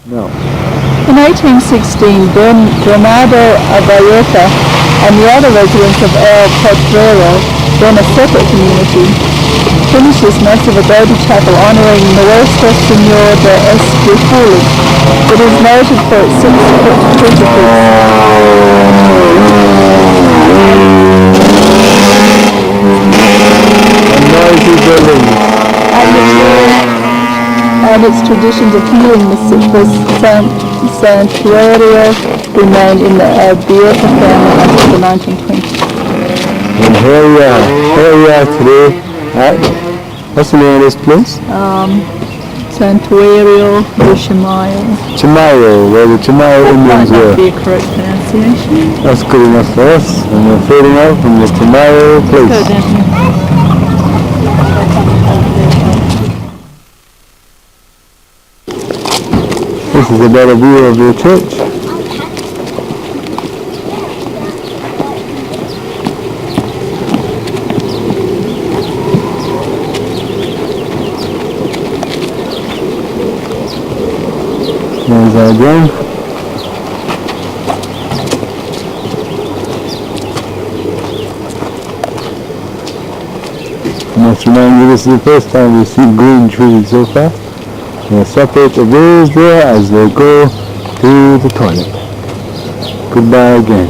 No. In 1816, Bernardo Abayeta and the other residents of El Potrero, then a separate community, finished this massive adobe chapel honoring Nuestro Señor de Esquipulas. It is noted for its 6-foot crucifix. And its traditions of healing the Santuario remained in the Abayeta family until the 1920s. And here we are today at, what's the name of this place? Santuario de Chimayo. Chimayo, where the Chimayo Indians were. That might not be a correct pronunciation. That's good enough for us, and we're fading out from the Chimayo place. This is a better view of the church. There's our drum. Must remind you this is the first time we've seen green trees so far. We'll separate the rows there as they go to the toilet. Goodbye again.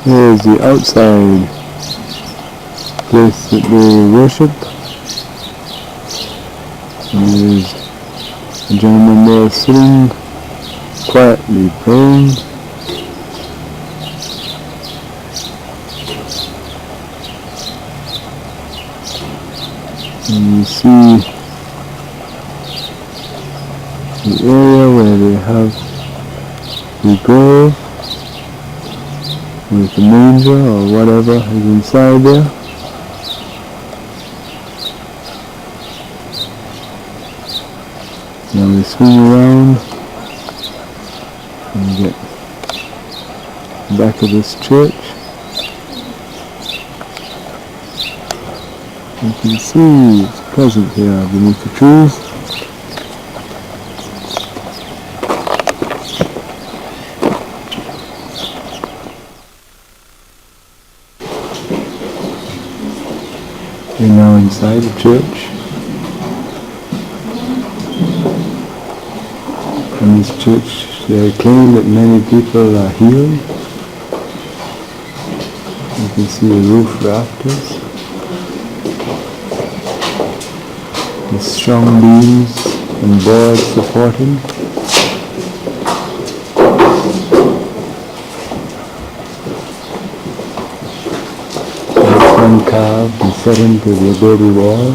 Here's the outside place that they worship. And there's a gentleman there sitting, quietly praying. And you see the area where they have the grove with the manger or whatever is inside there. Now we swing around and get back of this church. You can see it's pleasant here beneath the trees. We're now inside the church. In this church, they claim that many people are healed. You can see the roof rafters, the strong beams and boards supporting. Carved and set into the adobe wall.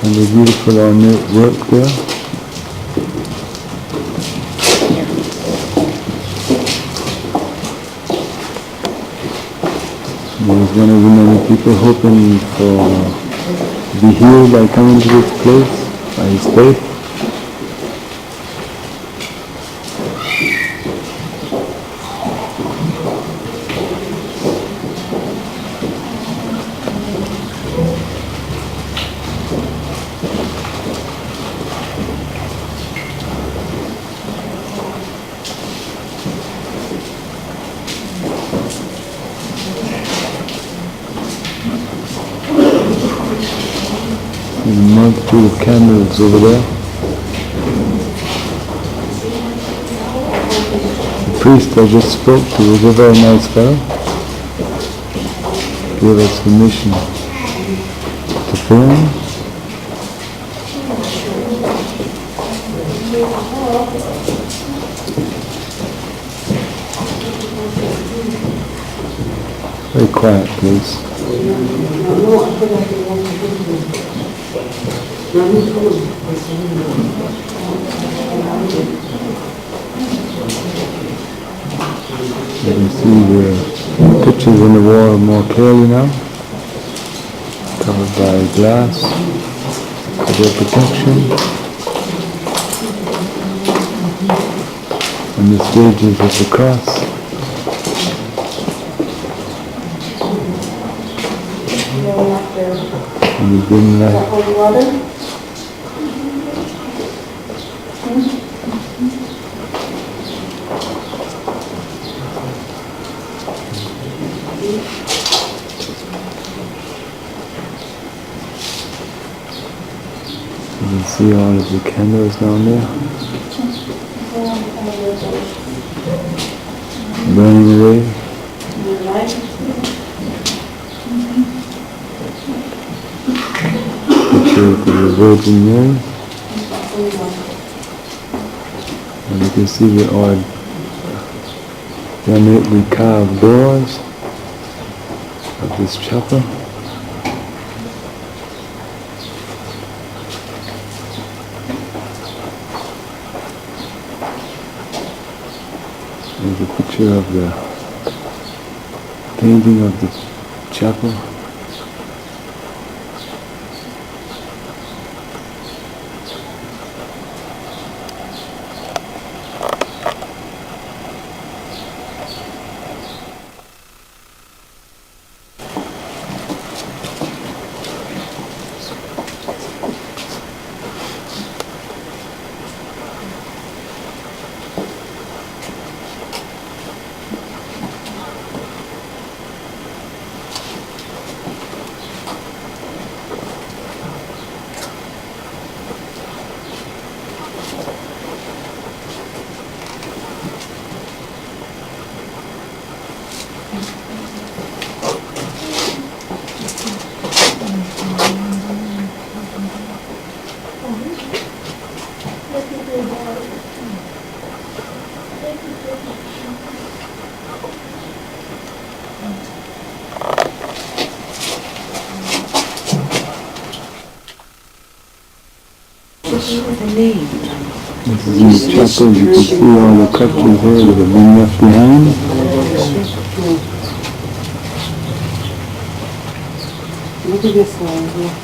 And the beautiful ornate work there. There's one of the many people hoping to be healed by coming to this place by his faith. There's a multitude of candles over there. The priest I just spoke to was a very nice fellow. Gave us permission to film. Very quiet place. You can see the pictures on the wall more clearly now, covered by glass, for their protection. And the stages of the cross. And the dim light. You can see all of the candles down there, burning away. Picture of the Virgin Mary. And you can see the odd ornately carved doors of this chapel. There's a picture of the painting of the chapel. This is in the chapel. You can see all the crutches here that have been left behind. Look at this one here.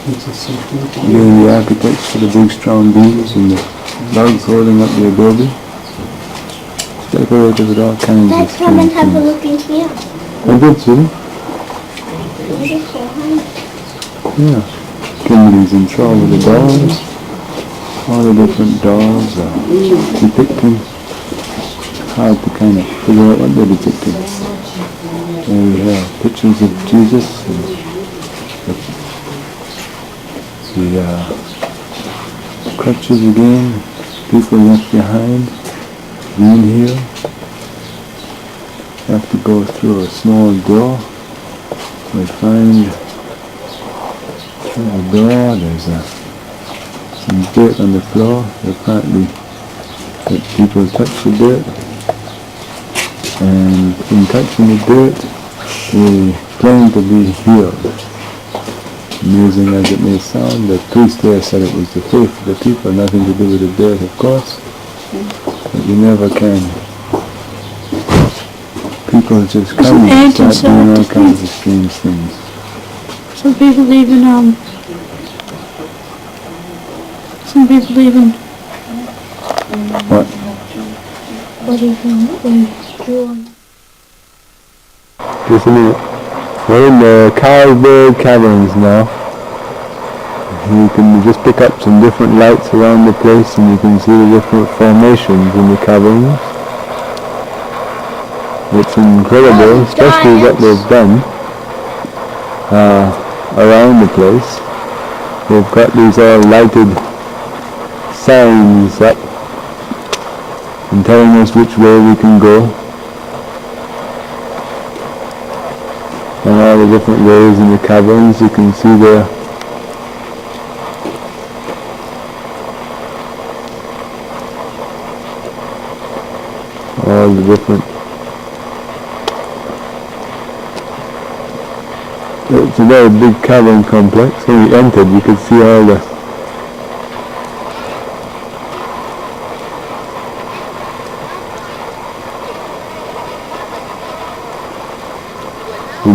Again, the architects for the big strong beams and the logs holding up the adobe. Decorated with all kinds of Let's come and strange have a things. look in here. I did see. Beautiful, huh? Yeah. Kimberly's enthralled with the dolls. All the different dolls are depicting. Hard to kind of figure out what they're depicting. There we have pictures of Jesus and the crutches again, people left behind, being here. You have to go through a small door. We find through the door there's some dirt on the floor. Apparently that people touch the dirt, and in touching the dirt they claim to be healed. Amusing as it may sound, the priest there said it was the faith of the people, nothing to do with the dirt, of course. But you never can. People just come and start doing all kinds of strange things. Some people even What? what do you call it? Just a minute. We're in the Carlsberg Caverns now. You can just pick up some different lights around the place and you can see the different formations in the caverns. It's incredible, especially what they've done around the place. They've got these all lighted signs up and telling us which way we can go. And all the different ways in the caverns you can see there. All the different It's a very big cavern complex. When we entered, you could see all the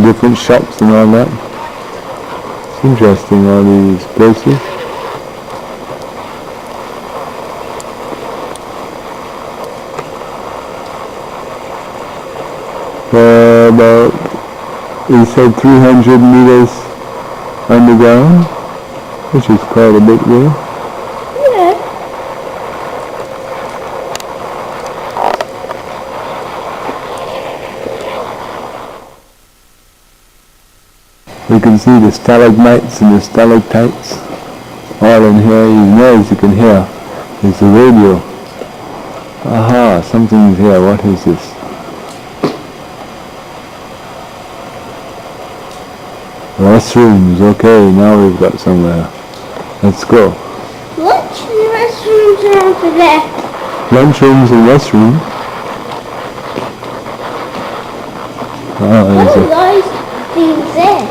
different shops and all that. It's interesting, all these places. About, he said 300 meters underground, which is quite a bit there. Yeah. You can see the stalagmites and the stalactites all in here. The noise you can hear is the radio. Aha, something's here. What is this? Restrooms. Okay, now we've got somewhere. Let's go. What? The restrooms are over there. Lunchrooms and restrooms. Ah, What there's are those things there?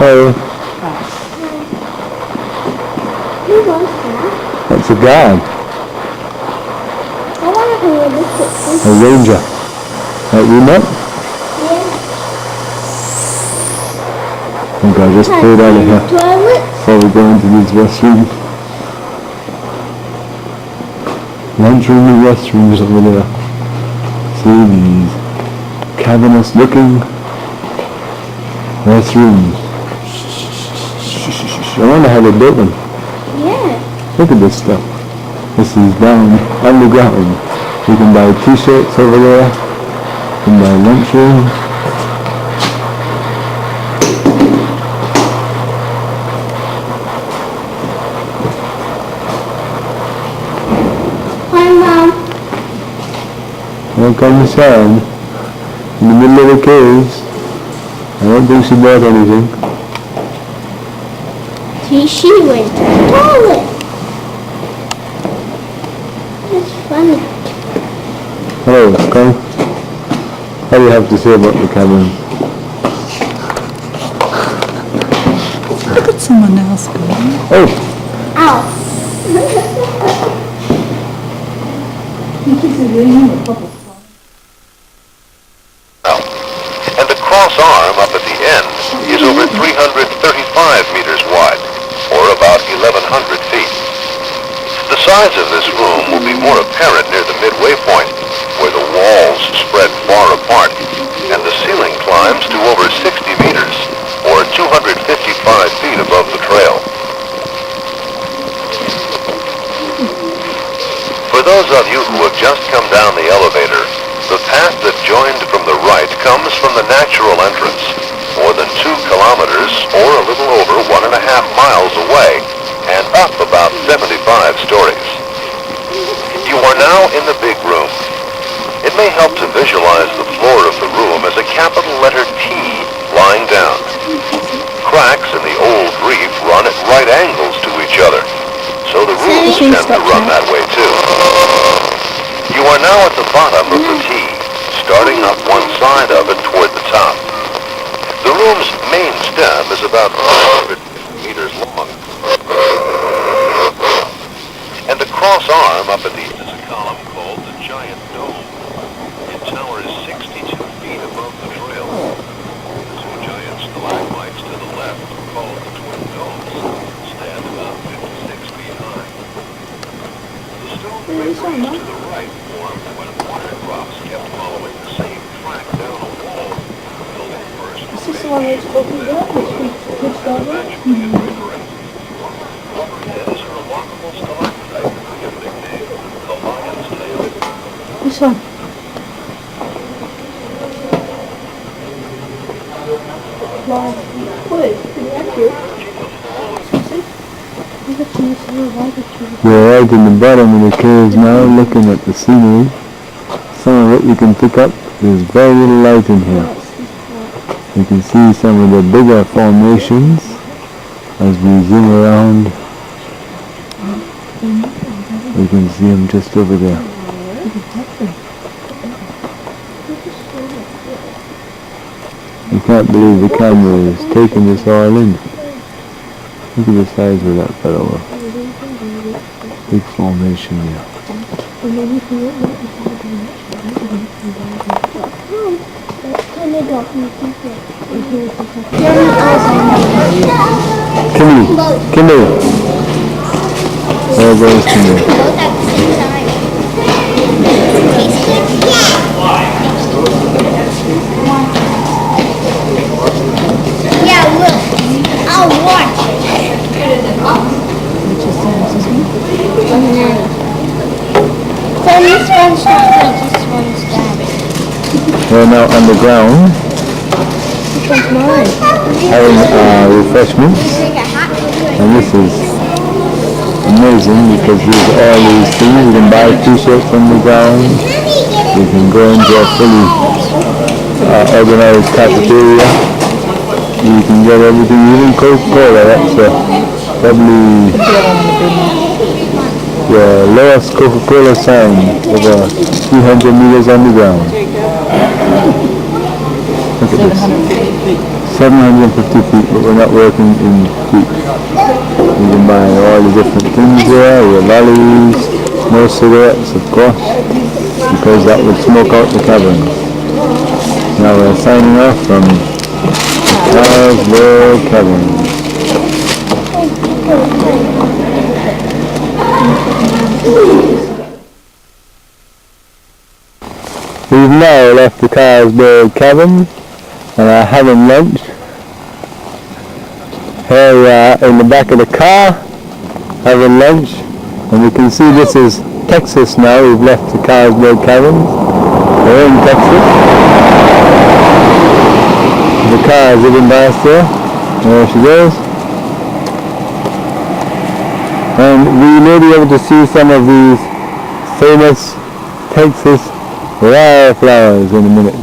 oh, Who was that? that's a guard, I want to go look at this. a ranger. Like we met. Yeah. I think I'll just pull it out of here Toilet? before we go into these restrooms. Lunchroom and restrooms over there. See these cavernous looking restrooms. I wonder how they built them. Yeah. Look at this stuff. This is down underground. You can buy t-shirts over there. You can buy lunchroom. Hi, Mom. Here comes Sharon in the middle of the caves. I don't think she bought anything. She went to the toilet. That's funny. Hello, come. What do you have to say about the cavern? Look at someone else going. Oh, Ow. And the cross arm up at the end is over 335 meters wide, or about 1,100 feet. The size of this room will be more apparent near the midway point, where the walls spread far apart, and the ceiling climbs to over 60 meters, or 255 feet above the trail. For those of you who have just come down the elevator, the path that joined from the right comes from the natural entrance, more than 2 kilometers or a little over 1.5 miles away, and up about 75 stories. You are now in the big room. It may help to visualize the floor of the room as a capital letter T lying down. Cracks in the old reef run at right angles to each other, so the rooms tend to run that way too. You are now at the bottom of the T, starting up one side of it toward the top. The room's main stem is about 100 meters long, and the cross arm up at the end is a column called the Giant Dome. It towers 62 feet above the trail. The 2 giant stalagmites to the left, called the Twin Domes, stand about 56 feet high. The stone draperies to the right formed when water drops kept following the same track down a wall, building first Is this the one that's opened up? Which over? eventually a drapery. Overhead is a remarkable stalactite with a nickname, the Lion's Tail. This one. Wait, pretty accurate. we're right in the bottom of the caves now, looking at the scenery. Some of it you can pick up. There's very little light in here. You can see some of the bigger formations as we zoom around. You can see them just over there. You can't believe the camera is taking this all in. Look at the size of that fellow. Big formation there. Kimberly. There goes Kimberly. Yeah, look. I'll watch. So this one's not good, this one's bad. We're now underground Which one's mine? having refreshments, and this is amazing because there's all these things. You can buy t-shirts from the ground. You can go into a fully organized cafeteria. You can get everything, even Coca-Cola. That's probably the lowest Coca-Cola sign over 300 meters underground. Look at this. 750 feet, but we're not working in feet. You can buy all the different things there, your lollies, no cigarettes, of course, because that would smoke out the cavern. Now we're signing off from Charles World Cavern. We've now left the Carlsberg Cavern and are having lunch. Here we are in the back of the car having lunch, and you can see this is Texas now. We've left the Carlsberg Cavern. We're in Texas. The car is living past there. There she goes. And we may be able to see some of these famous Texas wildflowers in a minute.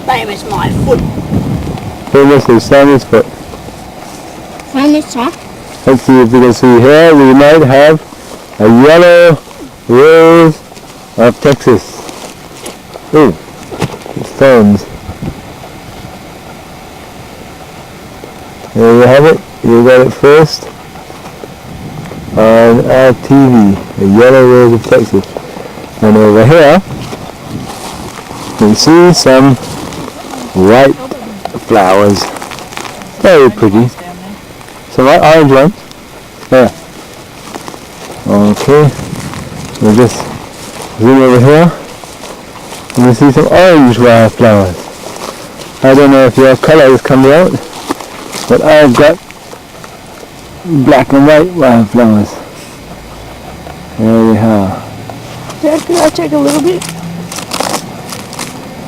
Famous my foot. Famous is Sammy's foot. Famous, huh? Let's see if we can see here. We might have a yellow rose of Texas. Ooh, it's thorns. There you have it. You got it first on our TV. A yellow rose of Texas. And over here, you can see some white flowers. Very pretty. Some orange ones. There. Okay. We'll just zoom over here. And you see some orange wildflowers. I don't know if your color is coming out, but I've got black and white wildflowers. There we are. Dad, can I take a little bit?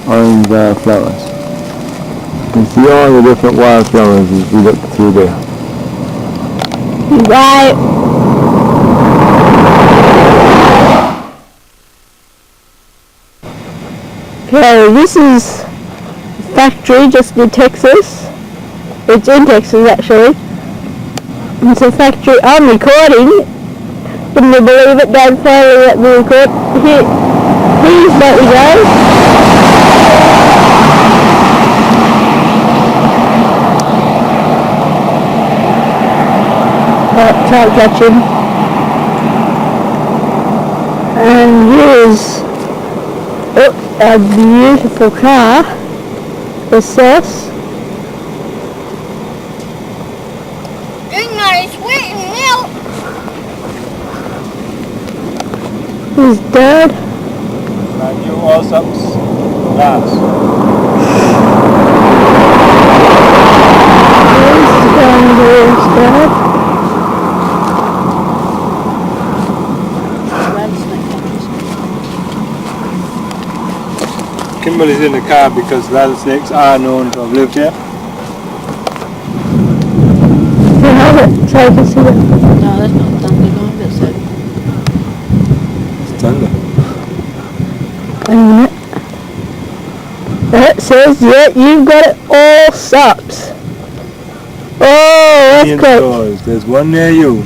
Orange wildflowers. You can see all the different wildflowers as we look through there. Right. Okay, this is a factory just in Texas. It's in Texas actually. It's a factory. I'm recording. Can you believe it? Dad finally let me record. Please let me go. Can't catch him. And here's a beautiful car. What's this? It's not sweet and milk. Here's Dad. And you also glass. Here's Dad. Kimberly's in the car because rattlesnakes are known to have lived here. You have it, so I can see it. No, that's not thunder going, that's it. It's thunder. Wait a minute. It says, yeah, you've got it all sucks. Oh, that's cool. Doors. There's one near you.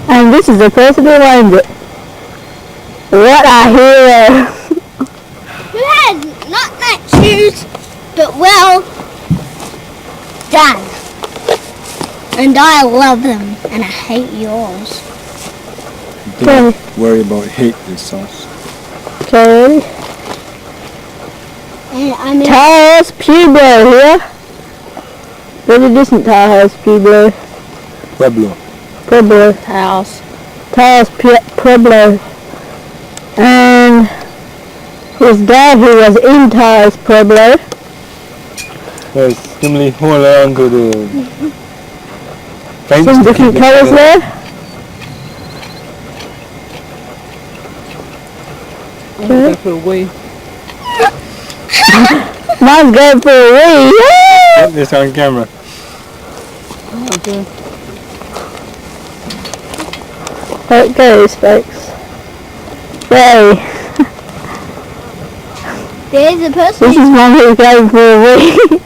And this is the person who owns it. What a hero. Dad, And I love them, and I hate yours. Don't worry about hate this sauce. Okay. And I mean, Taos Pueblo here. Really distant Taos Pueblo. Pueblo. House. Taos Pueblo. And his dad, who was in Taos Pueblo. Yes, Emily, hold on to the fence. Some to different keep it colours clear. there. I'm gonna go for a wee. Mine's going for a wee. Get this on camera. Okay. There it goes, folks. Yay. there's a person. This is one who's going for a wee.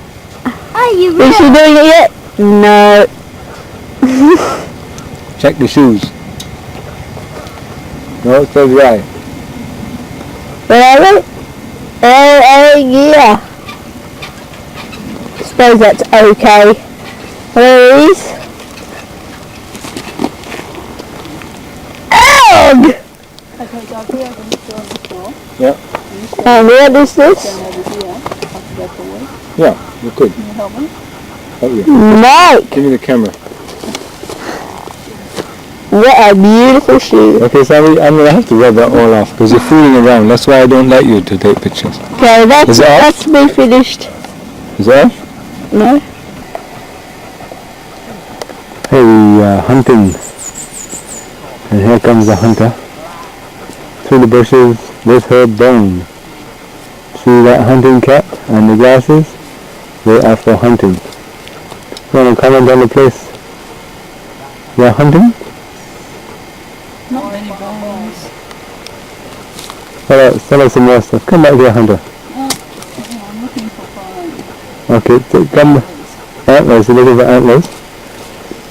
Are you Is she really? doing it yet? No. Check the shoes. No, it says right. Where are they? Oh, yeah. Suppose that's okay. There it is. Ugh! Okay, Doug, we are going to go on the floor. What is this? Down over here. I have to go for a wee. Yeah, you could. Can you help me? Help you. Mike! Give me the camera. What a beautiful shoe. Okay, so I'm going to have to rub that all off because you're fooling around. That's why I don't let you to take pictures. Okay, Is it off? that's me finished. Is that? No? Hey, we hunting. And here comes the hunter. Through the bushes with her bone. See that hunting cap and the glasses? They are for hunting. You want to comment on the place? You're hunting? Not many bones. Tell us some more stuff. Come back here, hunter. I'm looking for fire. Okay, come. Antlers, you're looking for antlers.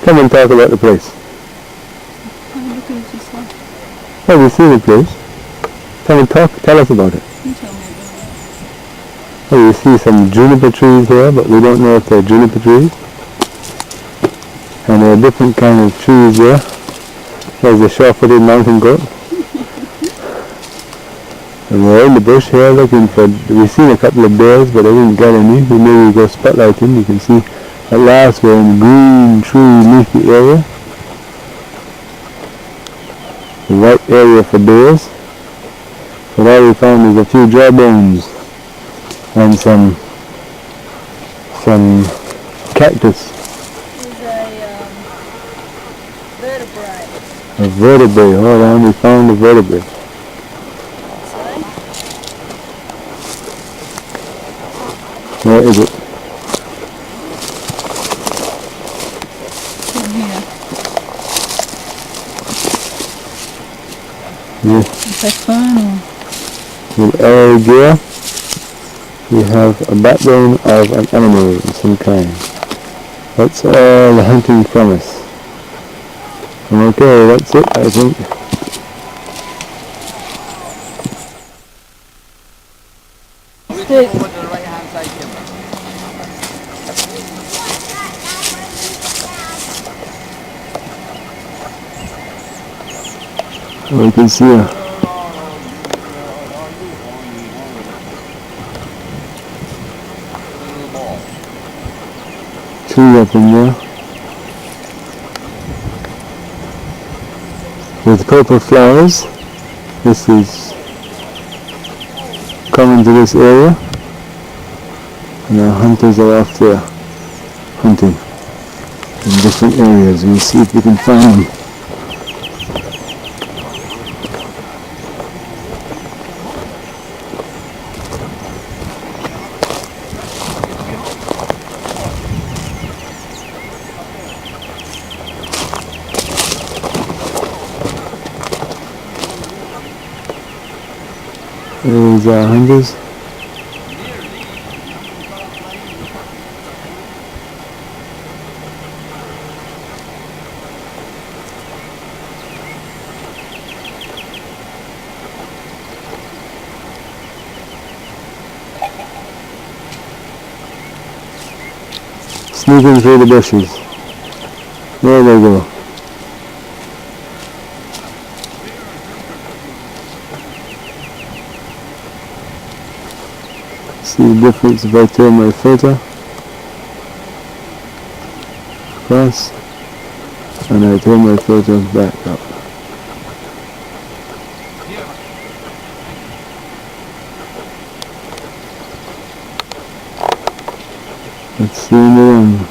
Come and talk about the place. I'm looking at yourself. Have you seen the place? Come and talk. Tell us about it. You tell me about it. Oh, you see some juniper trees here, but we don't know if they're juniper trees. And there are different kinds of trees there. There's a short-footed mountain goat. And we're in the bush here looking for, we've seen a couple of bears, but I didn't get any. We maybe go spotlighting. You can see at last we're in green tree leafy area. The right area for bears. But all we found is a few jawbones and some cactus. A vertebrae. Hold on, we found a vertebrae. Where is it? In here. Yeah. Is that fun or? With arrow gear, we have a backbone of an animal of some kind. That's all the hunting from us. Okay, that's it, I think. We can see a tree up in there with purple flowers. This is common to this area, and our hunters are off there hunting in different areas. We'll see if we can find them. There's our hunters. Sneaking through the bushes. There they go. See the difference if I turn my filter across and I turn my filter back up. Let's zoom in.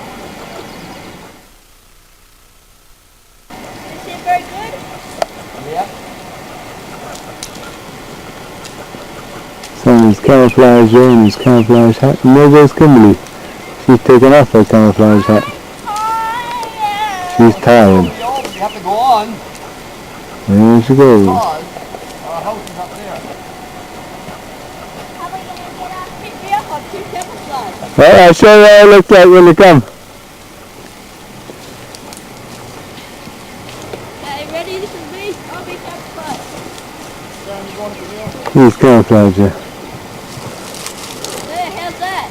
His camouflage there and his camouflage hat. And there goes Kimberly. She's taken off her camouflage hat. She's tired. You have to go on. There she goes. Our house is up there. Well, I'll show you what it looks like when they come. Okay, ready? This is me. I'll be camouflage. He's camouflage there. There, how's that?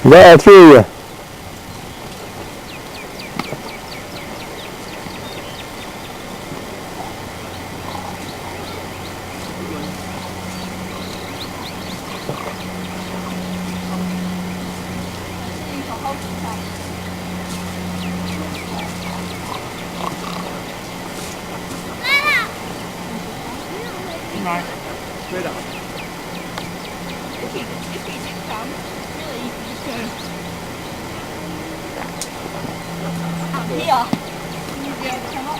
Is that all three of you? Right. Straight up. If he did come, really, you can just go up here. And you'll be able to come up.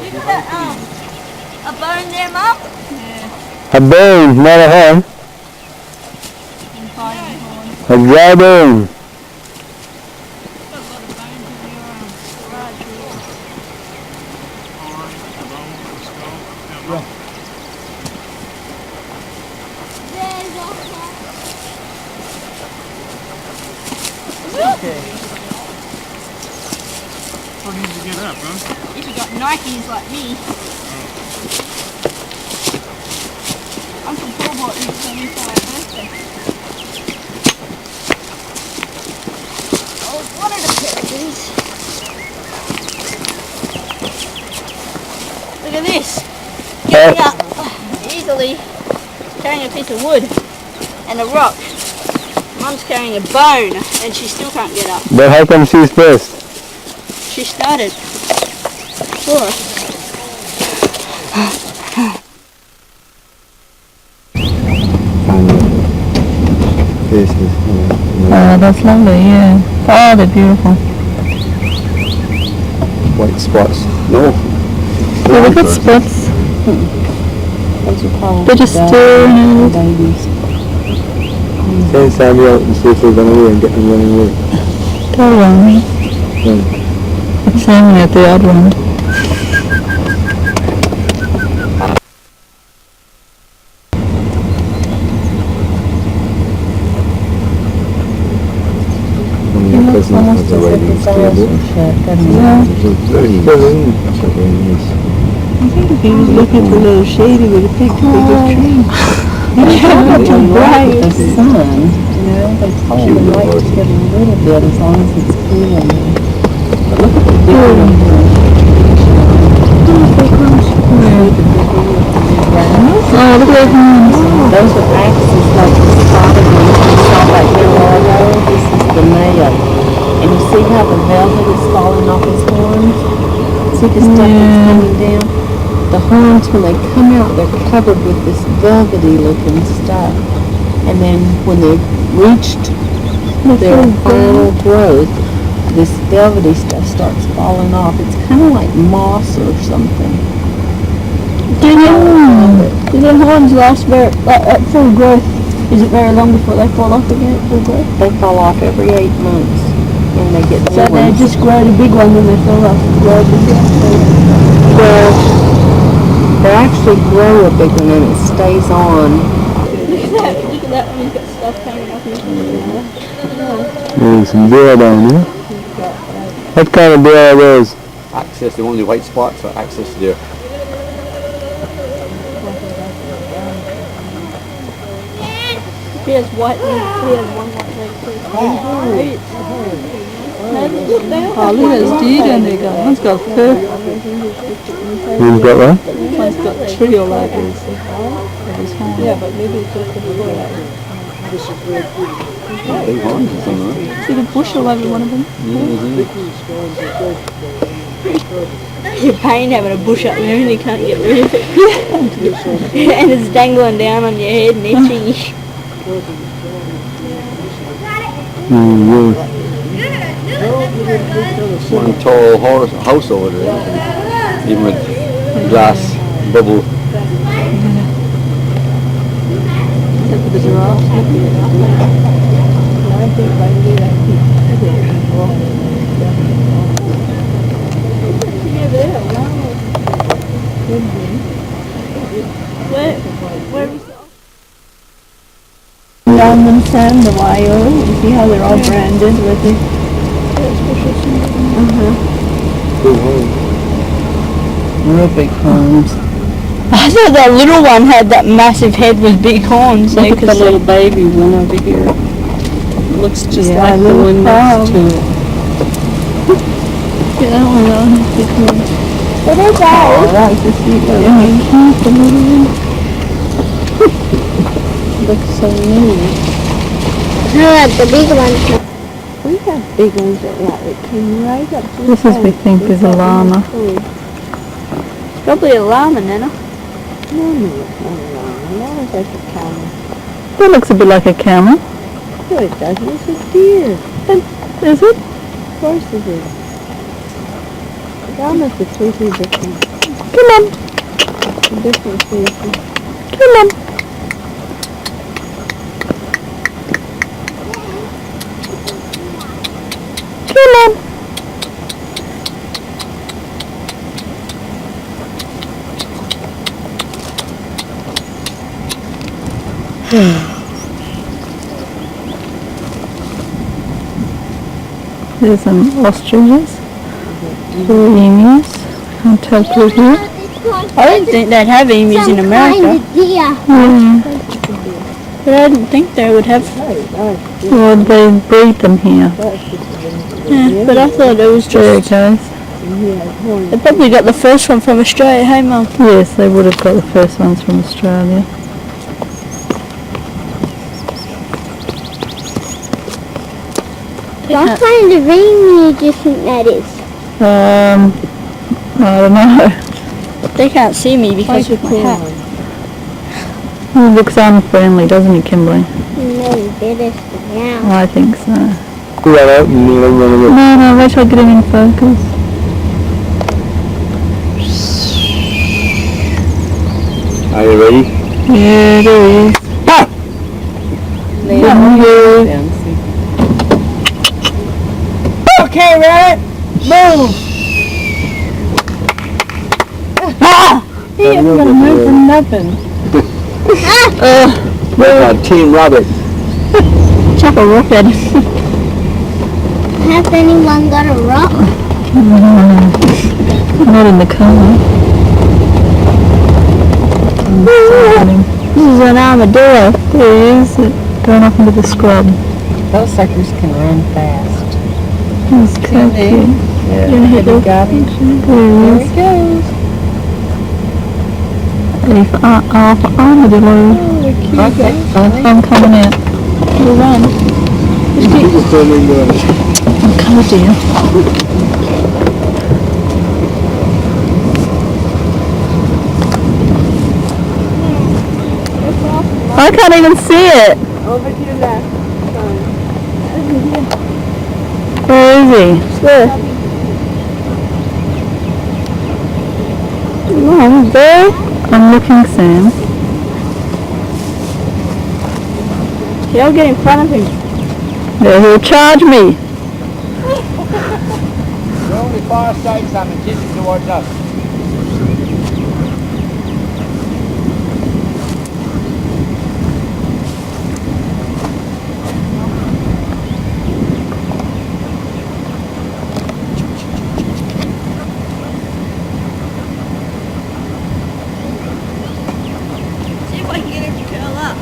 You got a bone there, Mum? Yeah. A bone, not a horn. A dry bone. What needs to get up, huh? If you got Nikes like me. Uncle Paul bought these for me for my birthday. I always wanted a pair of these. Look at this. Getting up easily, carrying a piece of wood and a rock. Mum's carrying a bone and she still can't get up. But how come she's first? She started. Sure. Oh, that's lovely, yeah. Oh, they're beautiful. White spots. No. Yeah, look at spots. They're just stirring it. Send Sammy out and see if they're running away and get them running away. They're running. It's Sammy at the other end. Almost like a table. Yeah. I think if he was looking for a little shade, he would have picked a bigger tree. It's too bright. The sun, you know, they told the light to get a little bit as long as it's cooling. But look at the big one here. Oh, look at those. Those are axes like the spotted ones you saw back there a while ago. This is the male. And you see how the velvet is falling off his horns? See the stuff that's coming down? The horns, when they come out, they're covered with this velvety looking stuff. And then when they've reached their final growth, this velvety stuff starts falling off. It's kind of like moss or something. Do their horns last at full growth Is it very long before they fall off again? They fall off every 8 months, and they get So new they ones. just grow the big one when they fall off. Grow the big one. Well, they actually grow a big one and it stays on. Look at that one. He's got stuff hanging off his There's some deer down here. What kind of deer are those? Access, the only white spots are access there. He has white legs. He has one white leg too. Oh, look at this deer down there going. One's got fur. You've got what? One's got tree all over his horn. Yeah, but maybe it's just a fur. Big horns or something, right? See the bush all over one of them? You're pain having a bush up there and you can't get rid of it. And it's dangling down on your head and itching you. One tall house over there, even with glass bubble. Except for the giraffe. Where is it? Down them the wire. You see how they're all branded with it? Real big horns. I thought that little one had that massive head with big horns. Look at the little baby one over here. Looks just like the one next to it. Yeah, that one has big horns. What is that? Oh, that was the sweet little one. The little one. Looks so new. The big one. We have big ones that came right up to This is, we think, is a llama. It's probably a llama, Nana. No, it's not a llama. That was like a camel. That looks a bit like a camel. No, it doesn't. It's a deer. Is it? Of course it is. Llamas are totally different. Come on. Different species. Come on. Come on. There's some ostriches, or emus, can't tell clearly. I didn't think they'd have emus in America. Yeah. But I didn't think they would have. Well, they breed them here. Yeah, but I thought it was There it just. goes. They probably got the first one from Australia, hey Mum? Yes, they would have got the first ones from Australia. What kind of emu do you think that is? I don't know. They can't see me because of my hat. He looks unfriendly, doesn't he, Kimberly? No, better now. I think so. Run out and run away. No, wait till I get him in focus. Are you ready? Yeah, there he is. Okay, Rabbit, move! He ain't gonna move for nothing. Team Robert. Chuck a rock at him. Has anyone got a rock? Not in the car. This is an armadillo. There he is, going off into the scrub. Those suckers can run fast. He's so cute. Yeah, Gonna hit have you the- got him? There There he he is. goes. For armadillo. Oh, they're cute. Okay, I'm coming out. We'll run. Just turning the I'm coming down. I can't even see it. Over to your left. Where is he? There. Oh, there. I'm looking, Sam. Don't get in front of him. Yeah, he'll charge me. We're only 5 steaks, Sam, and Jimmy towards us. See if I can get him to curl up.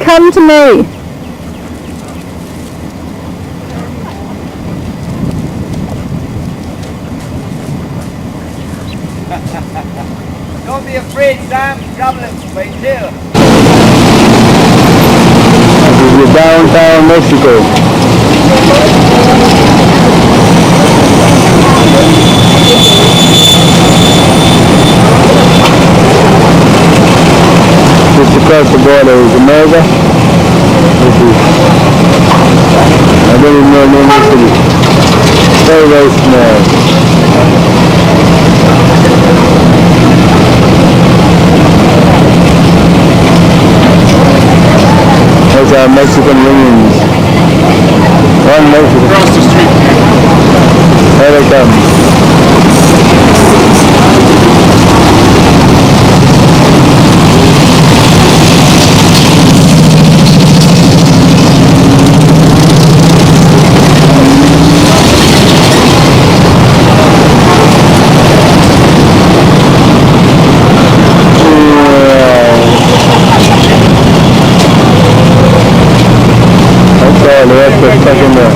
Come to me. Don't be afraid, Sam. Trouble is right here. This is downtown Mexico. Just across the border is America. This is, I don't even know the name of the city. Very, very small. Those are Mexican ruins. One Mexican. Across the street. There they come. The rest are stuck in there.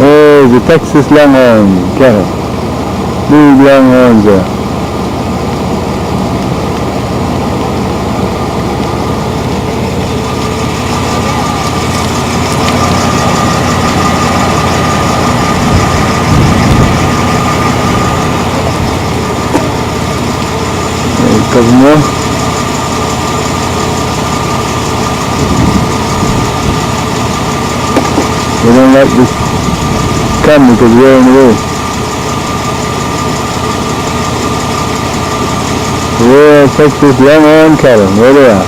Oh, the Texas Longhorn cattle. Big longhorns there. There's a couple more. We don't like this come because we're in the way. We'll take this Longhorn cattle, where they are.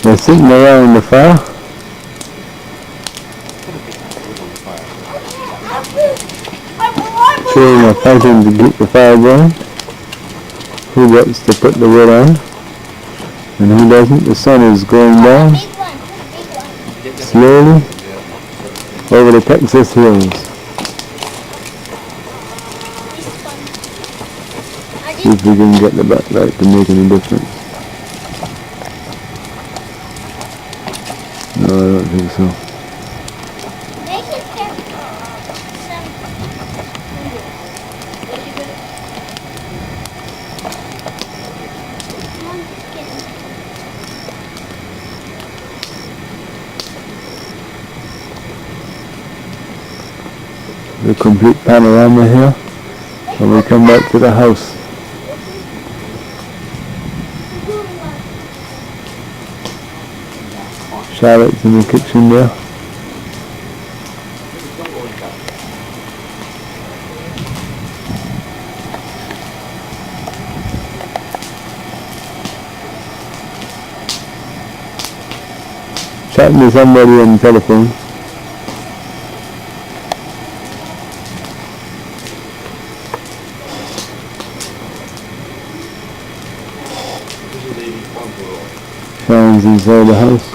They're sitting around the fire. Children are fighting to keep the fire going. Who gets to put the wood on and who doesn't. The sun is going down slowly over the Texas hills. See if we can get the backlight to make any difference. No, I don't think so. The complete panorama here when we come back to the house. Charlotte's in the kitchen there. Chatting to somebody on the telephone. Shines inside the house.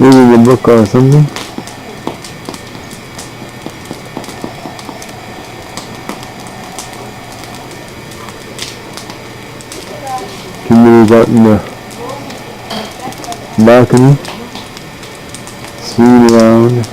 reading a book or something. Kimberly's out in the balcony, seeing around.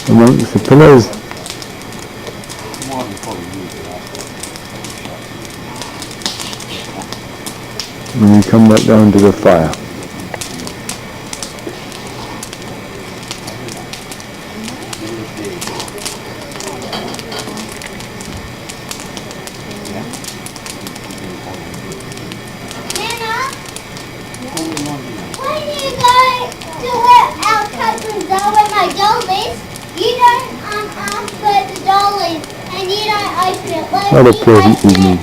Amongst the pillows. And we come back down to the fire. What a pleasant evening.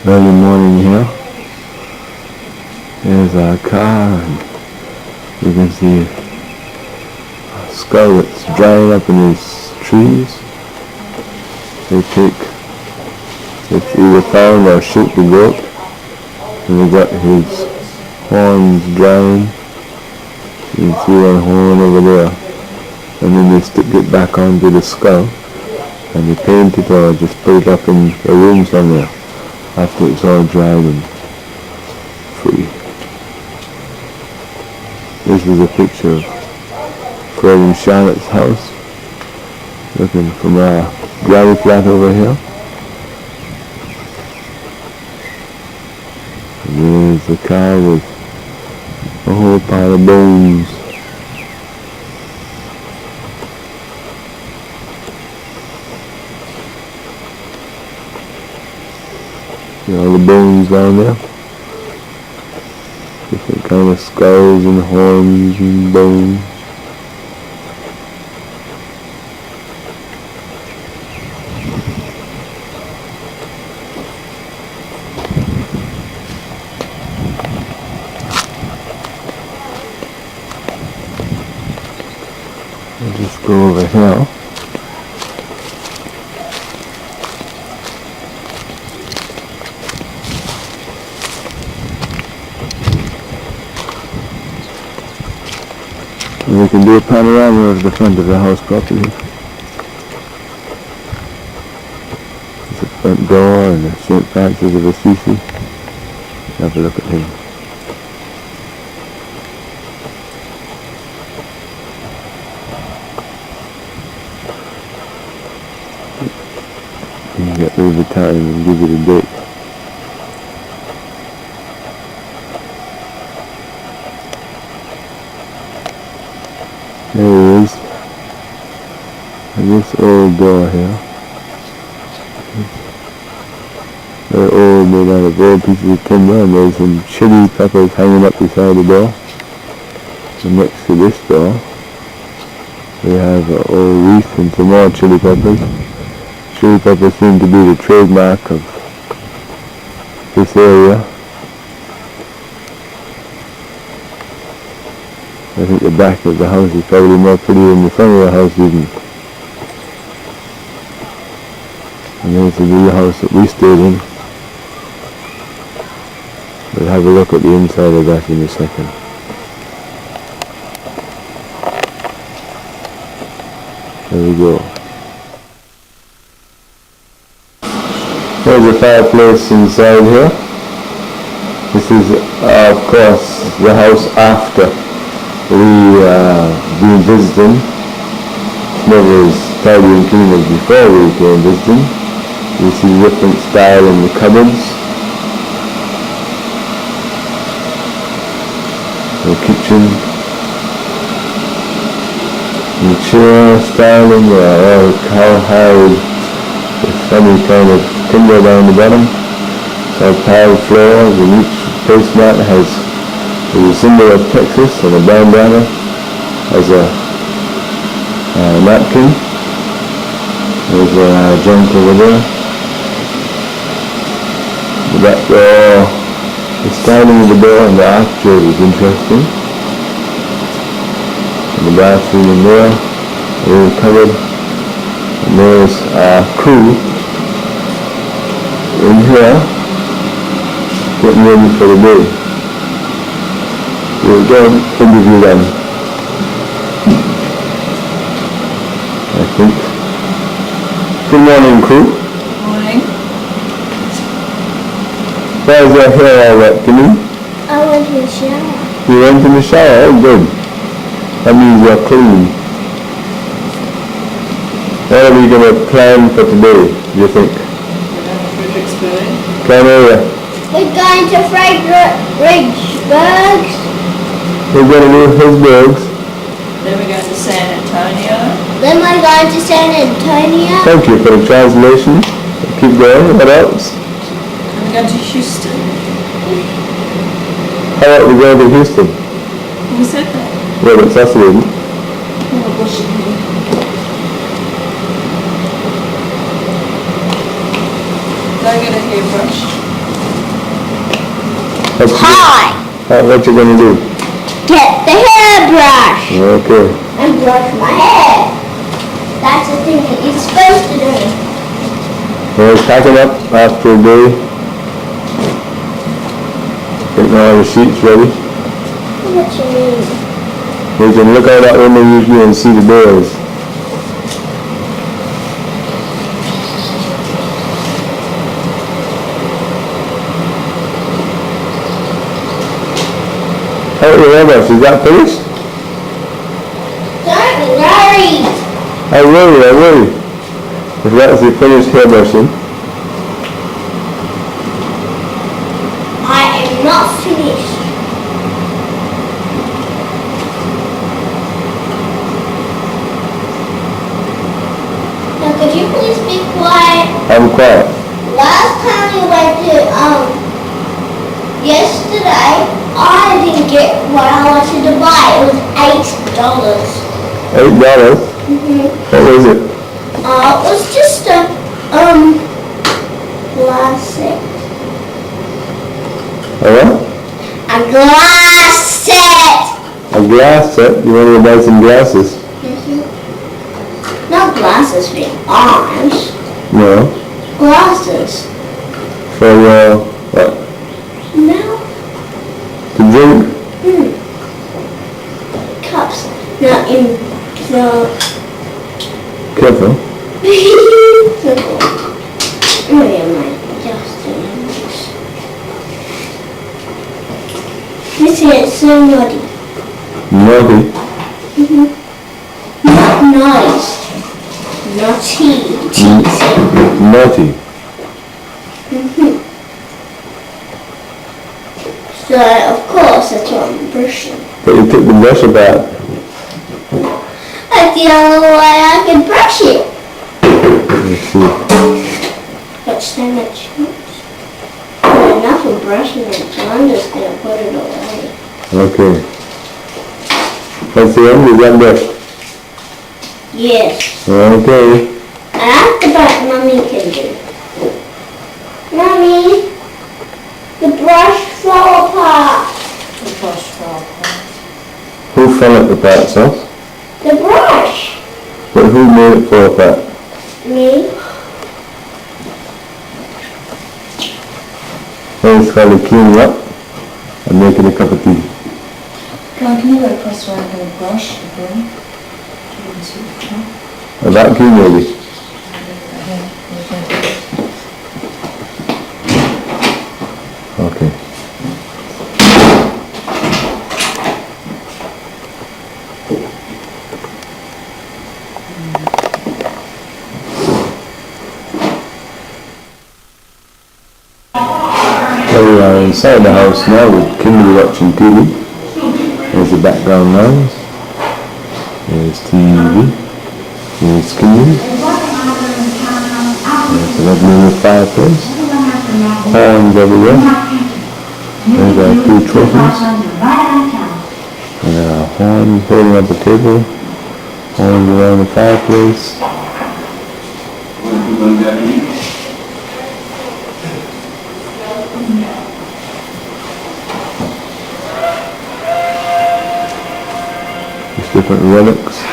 Early morning here. There's our car, and you can see a skull that's drying up in these trees. It's either found or shoot the goat, and they got his horns drying. You can see one horn over there, and then they stick it back onto the skull, and they paint it or just put it up in a room somewhere after it's all dried and free. This is a picture of Fred and Charlotte's house, looking from our granny flat over here. And there's the car with a whole pile of bones. See all the bones down there? Different kind of skulls and horns and bones. I'll just go over here. And we can do a panorama of the front of the house properly. There's a front door and the St. Francis of Assisi. Have a look at him. You can get rid of the time and give it a date. There he is. And this old door here. Very old, made out of old pieces of timber, and there's some chili peppers hanging up beside the door. And next to this door, we have an old wreath and some more chili peppers. Chili peppers seem to be the trademark of this area. I think the back of the house is probably more pretty than the front of the house even. And there's the new house that we stayed in. We'll have a look at the inside of that in a second. There we go. There's a fireplace inside here. This is, of course, the house after we been visiting. It's never as tidy and clean as before we came visiting. You see different style in the cupboards. The kitchen. The chair styling, all cowhide with funny kind of timber down the bottom. So tiled floors, and each placemat has a symbol of Texas and a bandana as a napkin. There's a junk over there. The back door, the styling of the door and the arches is interesting. And the bathroom in there, all covered. And there's a crew in here, getting ready for the day. We'll go interview them, I think. Good morning, crew. Morning. Why is your hair all wet, Kimmy? I went to the shower. You went in the shower? Oh, good. That means you're clean. What are we going to plan for today, do you think? Come over. We're going to Fredericksburg. We're going to do Hillsburgs. Then we're going to San Antonio. Then we're going to San Antonio. Thank you for the translation. Keep going. What else? And we're going to Houston. How about we go to Houston? Who said that? Well, it's us, lady. Oh, gosh. Go get a hairbrush. What you going to do? Get the hairbrush Okay. and brush my hair. That's the thing that you're supposed to do. We're packing up after a day. Getting all the sheets ready. What you mean? We can look out that window usually and see the doors. How about your hairbrush? Is that finished? Don't worry. I worry. If that's the finished hairbrushing. I am not finished. Now could you please be quiet? I'm quiet. Last time we went to yesterday, I didn't get what I wanted to buy. It was $8. $8? What was it? It was just a glass set. A what? A glass set. A glass set? You want to go buy some glasses? Not glasses for your eyes. No. Glasses. For what? No. To drink? Cups. Not in the... Careful. Oh yeah, my Justin. This is so naughty. Naughty. Not nice. Naughty. Teasing. Naughty. So, of course, that's what I'm brushing. But you took the brush apart. That's the only way I can brush it. Let's see. But so much. Not enough of brushing it, so I'm just going to put it away. Okay. That's the end? Is that brushed? Yes. Okay. And after that, Mommy can do. Mommy, the brush fell apart. The brush fell apart. Who fell at the part, Seth? The brush. But who made it fall apart? Me. Well, it's called cleaning up and making a cup of tea. Can you go across where I'm going to brush again? A vacuum maybe. Okay. So we are inside the house now with Kimberly watching TV. There's the background noise. There's TV. There's Kimberly. There's a lovely little fireplace. Horns everywhere. There's our two trophies. And a horn holding up a table. Horns around the fireplace. Just different relics.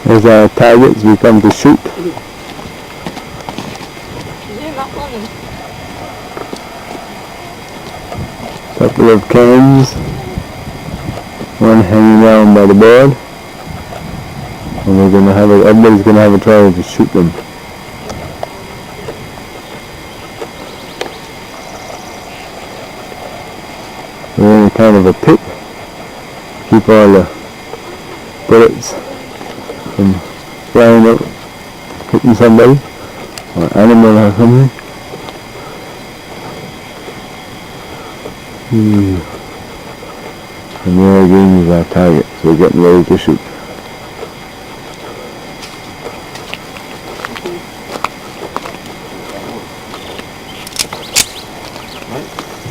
There's our targets we come to shoot. Zoom up on them. Couple of cans. One hanging down by the board. And we're gonna have everybody's gonna have a try to shoot them. We're in kind of a pit. Keep all the bullets from flying out, hitting somebody or animal or something. And there again is our target, so we're getting ready to shoot.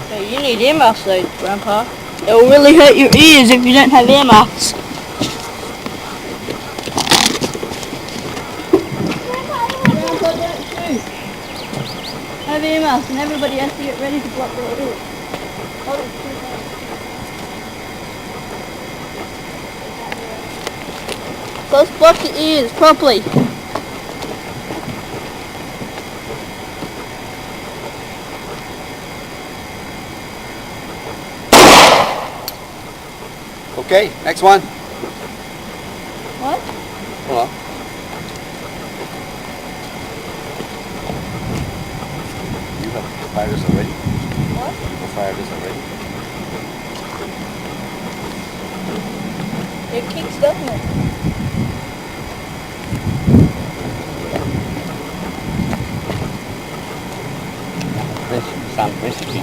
Hey, you need earmuffs though, Grandpa. It will really hurt your ears if you don't have earmuffs. Grandpa, don't shoot. Have earmuffs and everybody has to get ready to block their ears. Hold it too hard. Let's block your ears properly. Okay, next one. What? Hold on. You have fired this already? What? You fired this already? It kicks, doesn't it? Sound recipe.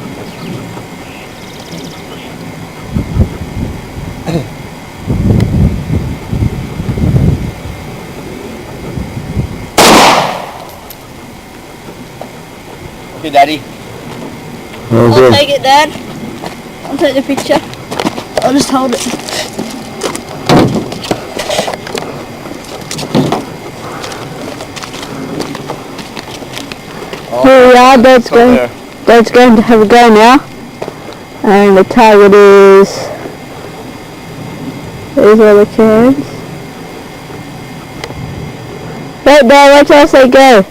Okay, Daddy. I'll Okay. take it, Dad. I'll take the picture. I'll just hold it. Here we are, Dad's going to have a go now. And the target is, these are the cans. Wait, Dad, watch us say go.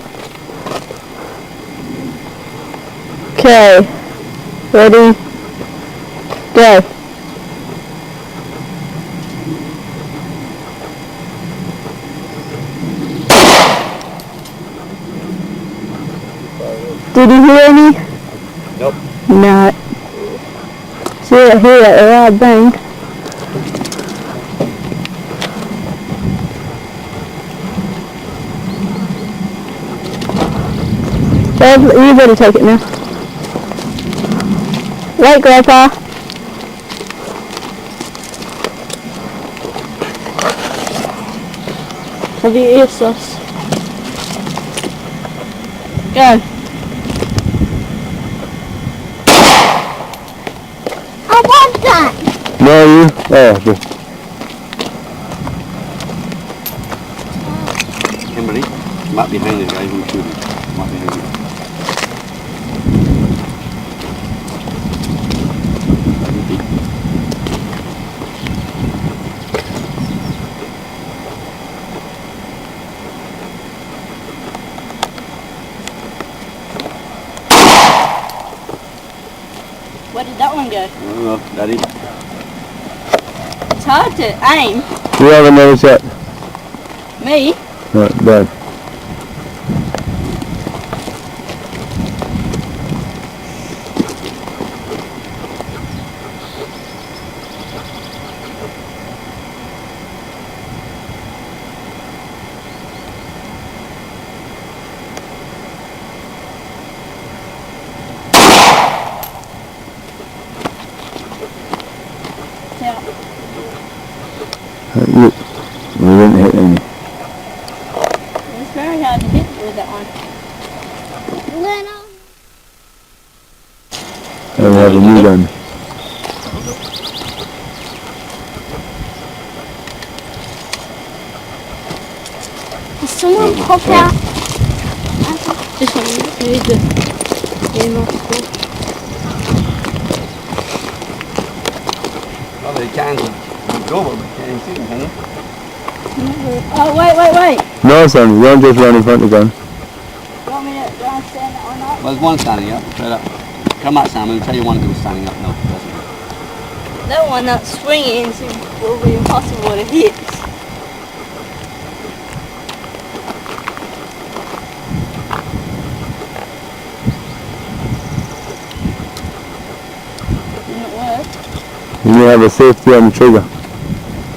Okay, ready, go. Did you hear any? Nope. No. See it here at the loud bang. Dad, you better take it now. Wait, Grandpa. Have your ear sauce. Go. I want that. No, you? Oh, just Kimberly, might behind the guy who's shooting. Might behind you. Where did that one go? I don't know, Daddy. It's hard to aim. you have another shot. Me? Right, done. Yeah. We didn't hit any. It's very hard to hit with that one. Little Then we have a new gun. Has someone popped out? This one, here's the Probably cans of over, but can't see them, can you? Oh, wait. No, son, don't just run in front of the gun. You want me to go and stand that one up? Well, there's one standing up, straight up. Come out, Sam, I'll tell you one that was standing up. No, it doesn't. That one that's swinging will be impossible to hit. Didn't work. You may have a safety on the trigger.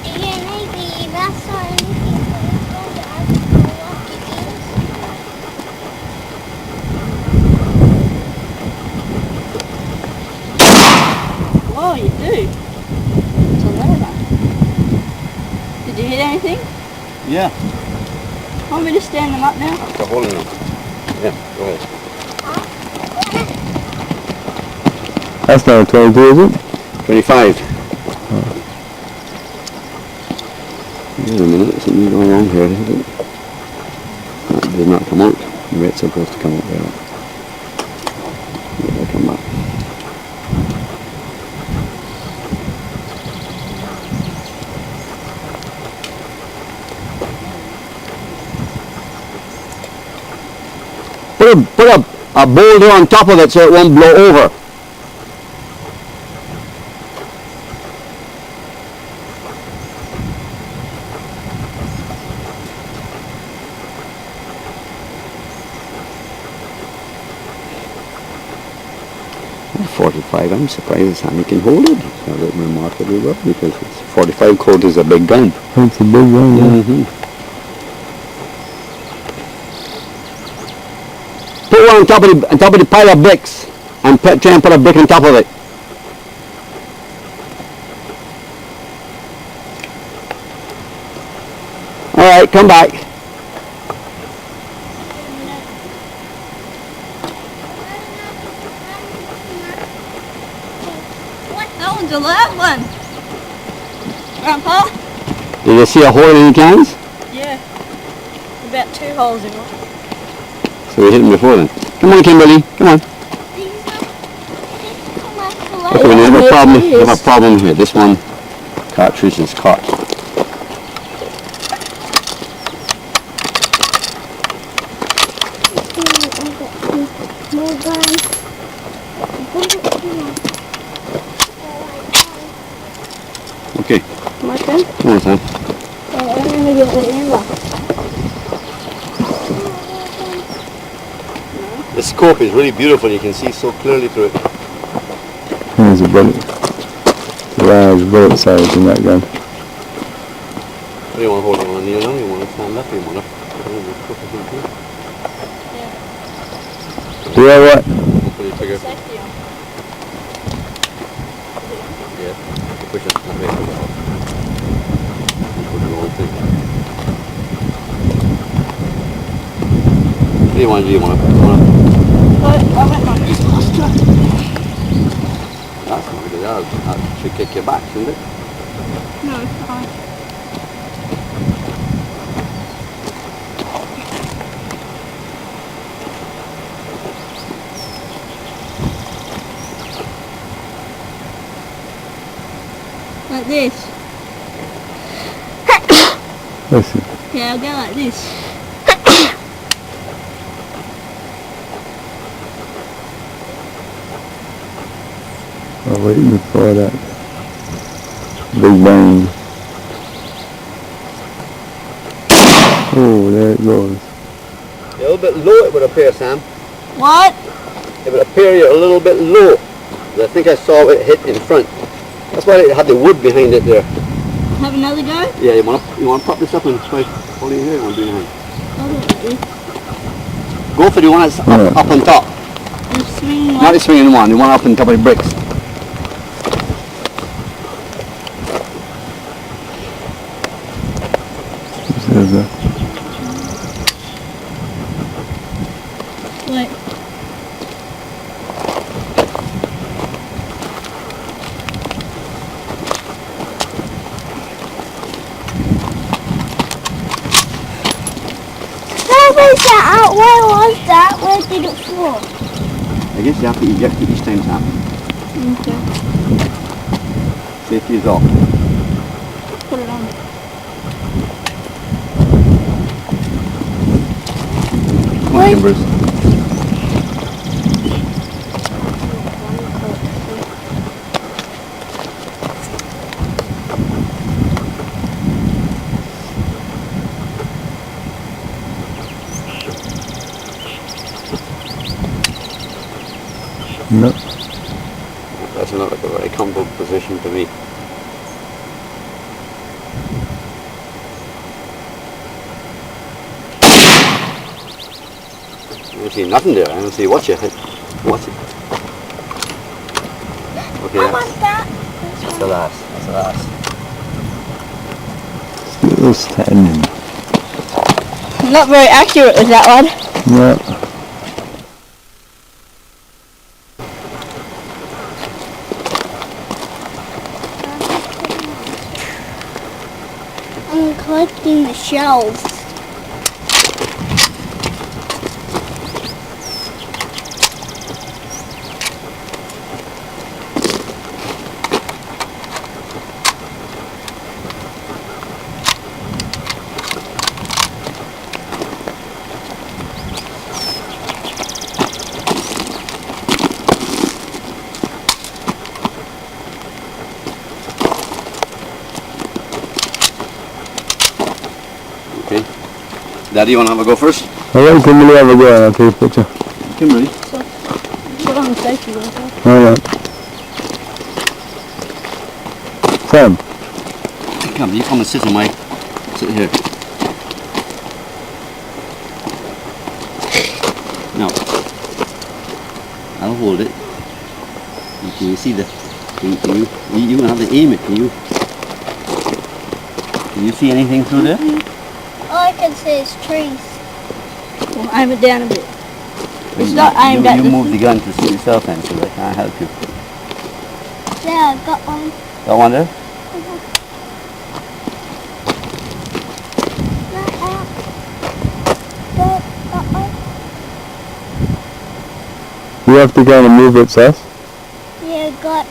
Yeah, maybe. That's what I'm looking for. Whoa, you do. It's a leather. Did you hit anything? Yeah. Want me to stand them up now? After holding them. Yeah, go ahead. That's not a 22, is it? 25. Wait a minute, something's going wrong here, isn't it? That did not come out. The rate's supposed to come out there. They'll come back. Put a boulder on top of it so it won't blow over. .45, I'm surprised Sammy can hold it. It's remarkably well because it's 45 Colt is a big gun. That's a big gun, yeah. Mm-hmm. Put one on top of the pile of bricks and try and put a brick on top of it. All right, come back. That one's a loud one. Grandpa? Did you see a hole in any cans? Yeah. About 2 holes in one. So we hit them before then. Come on, Kimberly. Come on. Okay, we have a problem. We have a problem here. This one cartridge is caught. More guns. Okay. My turn? Come on, Sam. I'm going to get the ammo. The scope is really beautiful. You can see so clearly through it. There's a bullet. Large bullet size in that gun. What do you want to hold it on? You don't want to stand up. You want to Yeah, what? pull your trigger. Safety on. Yeah. Push it. That way. Put the whole thing. What do you want to do? You want to? I went on this last time. That's not good. That should kick you back, shouldn't it? No, it's fine. Like this. Listen. Yeah, I'll go like this. I'm waiting for that big bang. Oh, there it goes. You're a little bit low, it would appear, Sam. What? It would appear you're a little bit low. I think I saw it hit in front. That's why it had the wood behind it there. Have another go? Yeah, you want to prop this up and try holding it here and doing it. I'll do it like this. Go for the one that's up on top. And swing Not like the swinging one, the one up on top of the bricks. There's a Wait. Where's that out? Where was that? Where did it fall? I guess you have to eject it each time, Sam. Okay. Safety is off. Put it on. Come on, Timbers. No. That's not like a very comfortable position to be. I don't see nothing there. I don't see what's it. What's it? Okay, I want that. that's the last. That's the last. Still standing. Not very accurate with that one. Yeah. I'm collecting the shells. Okay. Daddy, you want to have a go first? Alright, Kimberly, have a go and I'll take a picture. Kimberly. Put on the safety with her. Alright. Sam. Come, you come and sit on my... Sit here. Now, I'll hold it. Can you see the... Can you have to aim it, can you see anything through there? All I can see is trees. We'll aim it down a bit. It's not aimed at You the... move the gun to see yourself then, so I can't help you. Yeah, I got one. Got one there? Got one. You have to kind of move it, Seth. Yeah, got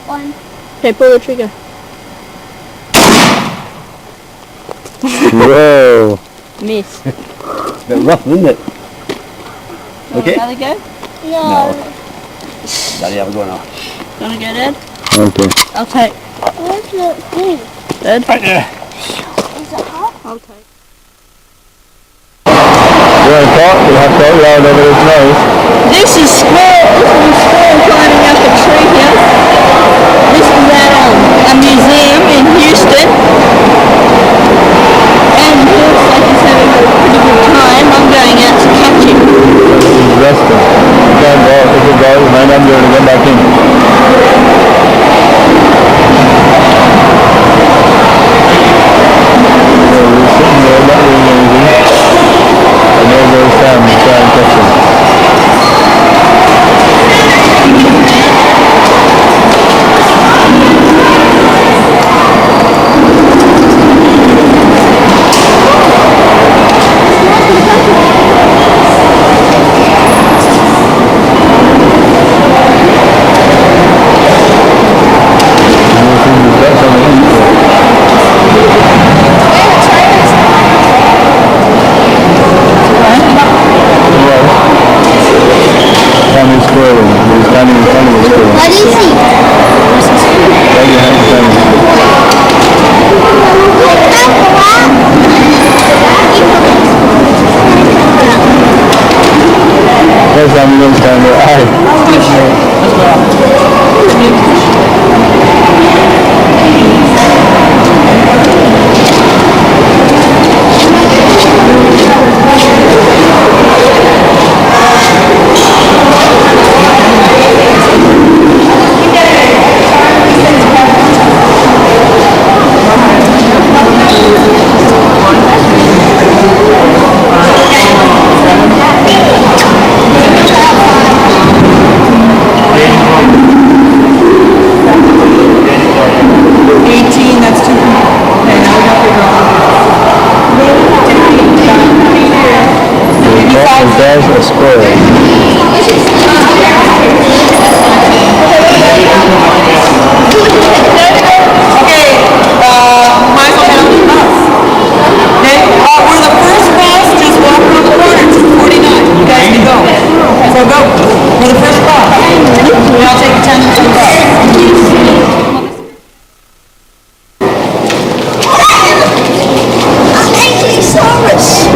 one. Okay, pull the trigger. Whoa. Miss. It's a bit rough, isn't it? Okay. Another go? No. Daddy, have a go now. Wanna go, Dad? Okay. I'll take. Where's the thing? Dad? Right there. Is it hot? I'll take. You want to talk? You'll have to talk loud over his nose. This is squirrel. This is squirrel climbing up a tree here. This is at a museum in Houston. And he looks like he's having a pretty good time. I'm going out to catch him. He's resting. You can't go. If you go, you might not be able to get back in. Yeah, we're sitting there not doing anything. And there goes Sam to try and catch him.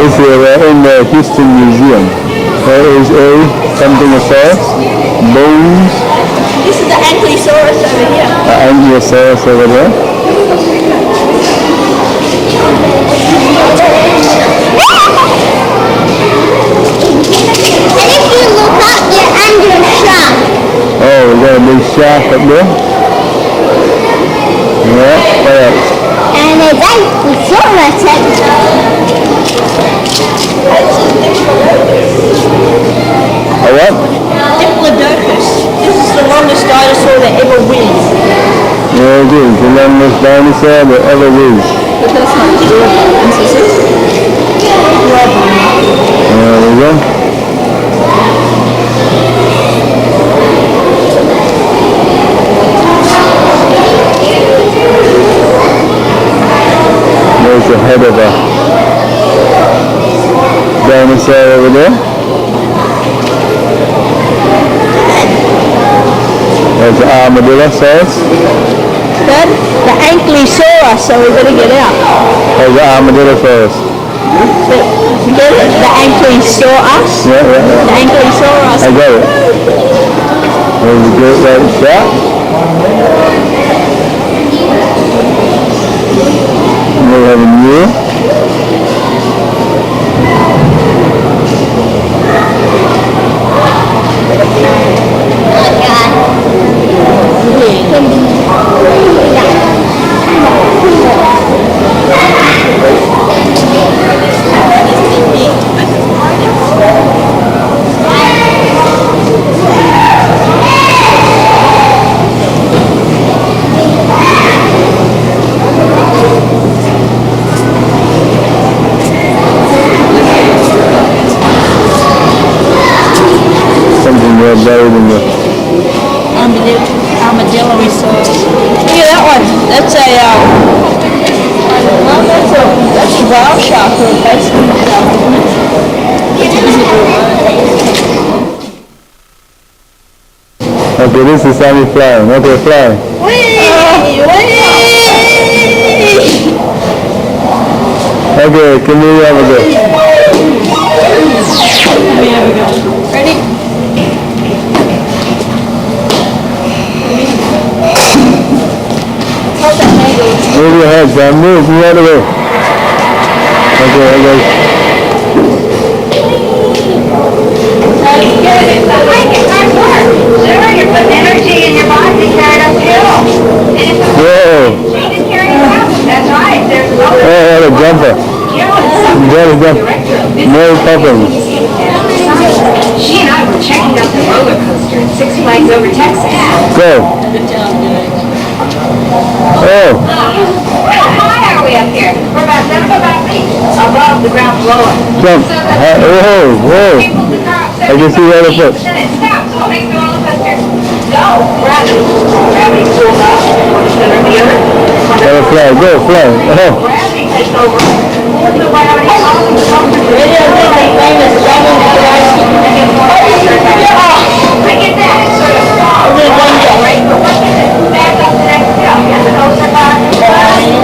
This is in the Huston Museum. There is a something saurus, bones, This is the Ankylosaurus over here. Ankylosaurus over there. And if you look up, you're under a shark. Oh, we got a big shark up there. Yeah, what else? And there's Ankylosaurus. A what? Diplodocus. This is the longest dinosaur that ever lived. Yeah, it is. The longest dinosaur that ever lived. But that's not durable. This is it. There we go. There's the head of a dinosaur over there. There's the armadillosaurus. Dad, the Ankylosaurus, so we better get out. There's the armadillosaurus. Get it? The Ankylosaurus? Yeah. The Ankylosaurus. I got it. There's a great white shark. We have a mule. Something more buried in the... Armadillosaurus. Look at that one. That's a, that's a whale shark or a basement shark, isn't it? Okay, this is Sammy flying. Okay, fly. Okay, can we have a go? Ready? Move your head, Sam. Move right away. Okay, okay. You're putting energy in your body to carry it uphill. Whoa. That's right. There's no Oh, what a jumper. Very good. No problem. She and I were checking out the roller coaster at Six Flags over Texas. Go. Oh. How high are we up here? We're about 7 feet above the ground floor. Jump. Whoa, whoa. I can see the other foot. Then it stops. What makes the roller coaster go? Gravity. Gravity pulls up toward the center of the earth. Gotta fly, go, fly. Oh. Gravity takes over. The gravity causes the coaster to I get that. It's sort of right? But what is it? Back up the next hill. Get the coaster back. Gravity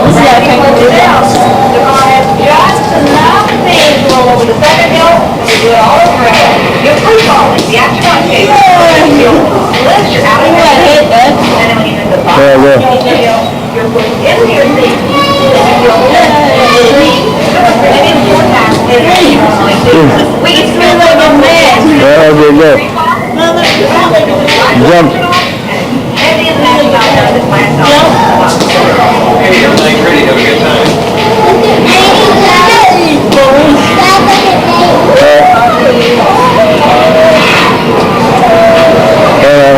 pulls it out. The car has just enough space to roll over the center hill and do it all over again. You're free falling. The astronaut case. Lift your out of your seat. And then when you hit the bottom of the hill, you're put into your seat. Then you feel good. And in 4 times. We can spin like a man. There we go. Jump. Everything's ready. Have a good time.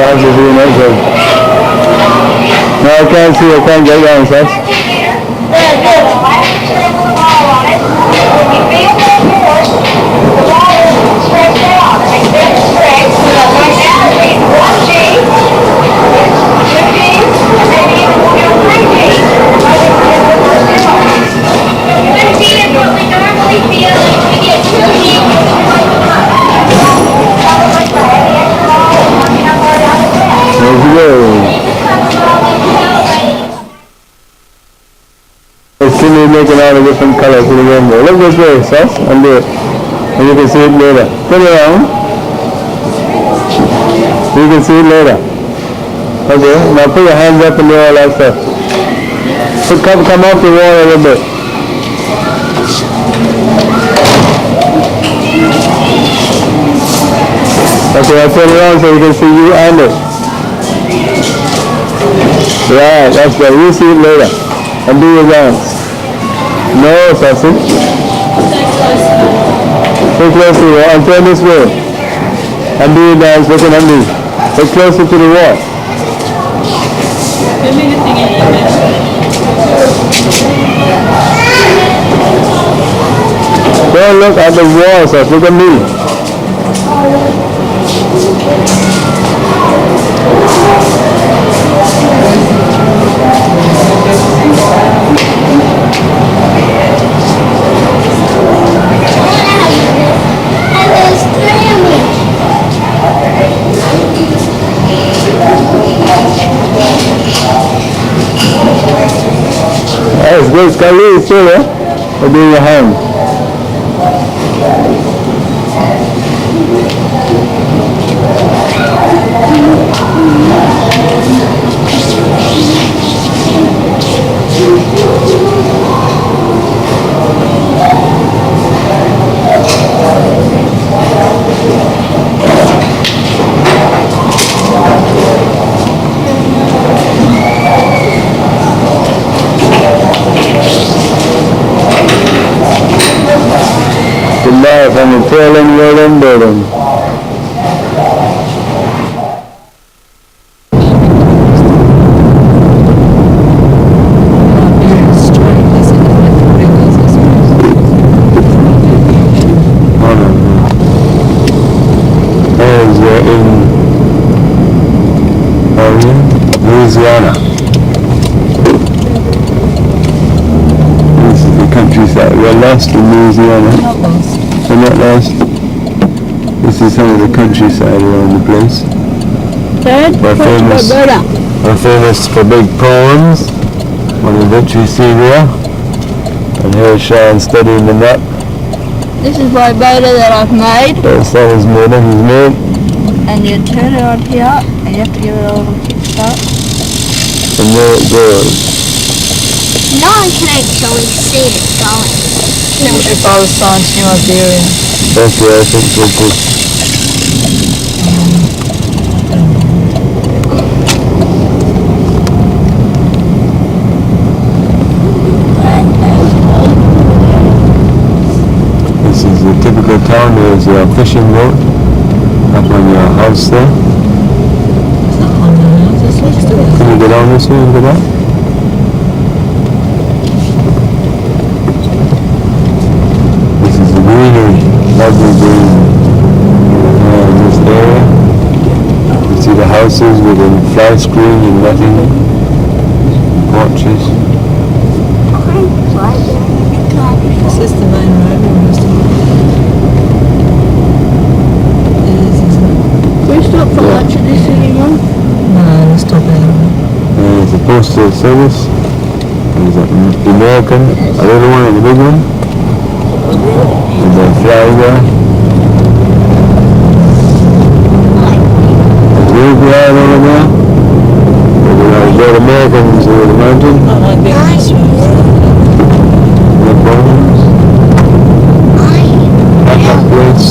I'm just doing that good. No, I can't see. I can't get down, sis. There you go. making all the different colors of the rainbow. Look this way, sus, and do it. And you can see it later. Turn around. You can see it later. Okay, now put your hands up and do all that stuff. So come off the wall a little bit. Okay, I'll turn around so you can see you and it. Right, that's good. You'll see it later. And do your dance. No, Sassy. Stay close to the wall and turn this way. And do your dance looking at me. Stay closer to the wall. Don't look at the wall, Sass. Look at me. That's good. Scully is still there. Or doing your hand. Goodbye from the tail end building building. Louisiana. This is the countryside. We're lost in Louisiana. Not lost. We're not lost. This is some of the countryside around the place. We're famous for big poems. One of which we see there. And here's Sean studying the map. This is Barbuda that I've made. There's son is made it, he's made. And you turn it on here, and you have to give it a little kickstart. And there it goes. No one can actually see it going. I think we should follow signs New Iberia. Okay, I think so too. This is a typical town. There's a fishing boat up on your house there. Can you get on this way and go back? This is the greenery, lovely green. This area. You see the houses with a fly screen and nothing. Porches. This is the main road. It is, isn't it? Do we stop for lunch at this anymore? No, let's stop there. There's a postal service. There's an American, a little one and a big one. And the flag there. There's a graveyard over there. There's the Americans over the mountain. I like being on this road. The bones. Backup place.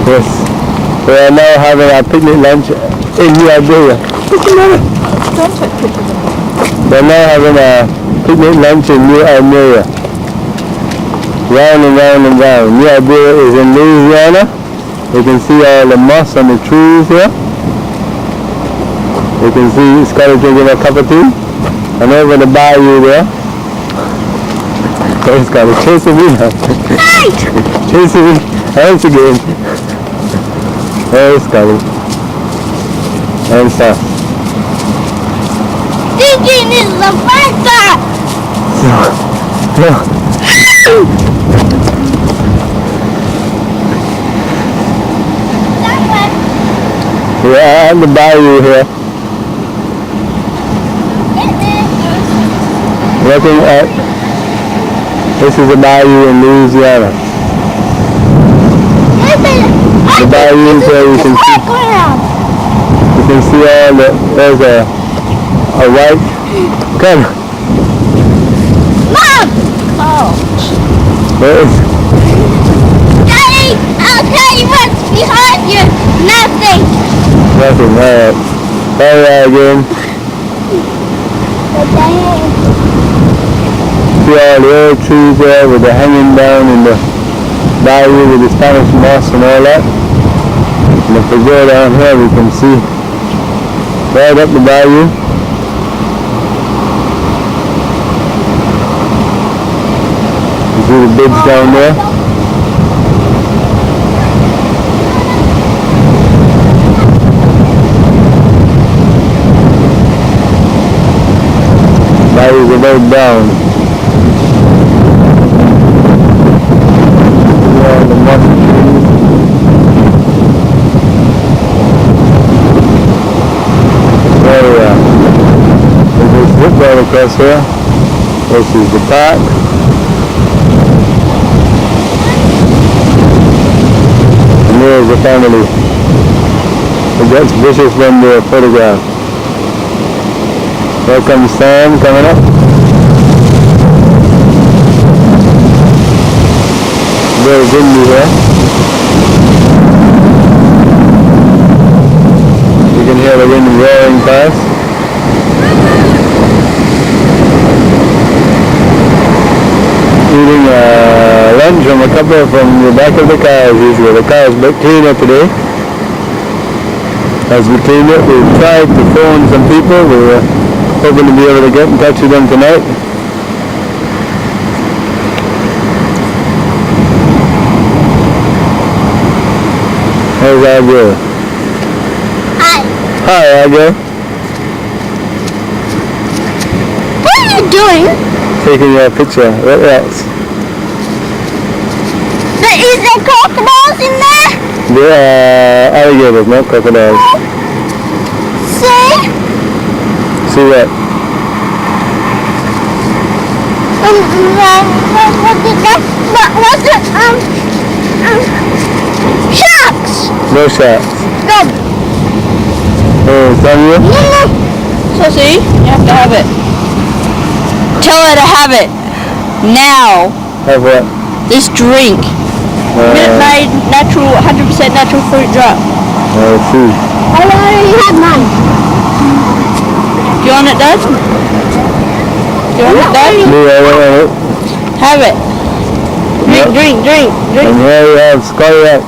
Yes. We are now having our picnic lunch in New Iberia. We are now having a picnic lunch in New Iberia. Round and round and round. New Iberia is in Louisiana. You can see all the moss on the trees here. You can see Scotty drinking a cup of tea. And over the bayou there. There's Scotty chasing me now. Chasing me once again. There's Scotty. And stuff. Thinking is the fighter! We're at the bayou here. Looking at, this is the bayou in Louisiana. The bayou is where you can see all the, there's a white, come. Mom! Oh. There's, Daddy, I'll tell you what's behind you. Nothing. nothing, alright. Alright again. See all the old trees there with the hanging down in the bayou with the Spanish moss and all that. And if we go down here we can see right up the bayou. You see the bids down there? Bayous are very down. Yeah, the mossy trees. There we are. There's a zip line across here. This is the park. And there's the family who gets vicious when they're photographed. Here comes Sam coming up. Very windy here. You can hear the wind roaring past. Eating lunch from a couple from the back of the car as usual. The car is a bit cleaner today. As we cleaned it, we tried to phone some people. We were hoping to be able to get in touch with them tonight. How's Agro? Hi. Hi, Agro. What are you doing? Taking your picture. What else? Is there crocodiles in there? There are alligators, not crocodiles. See? See what? What did that? What was it? Sharks! No sharks. No. Oh, Samuel? No. So see, you have to have it. Tell her to have it. Now. Have what? This drink. Minute Maid natural, 100% natural fruit drop. I see. I already had mine. Do you want it, Dad? Do you want it, Dad? Do I want it? Have it. Drink. And here we have Scotty,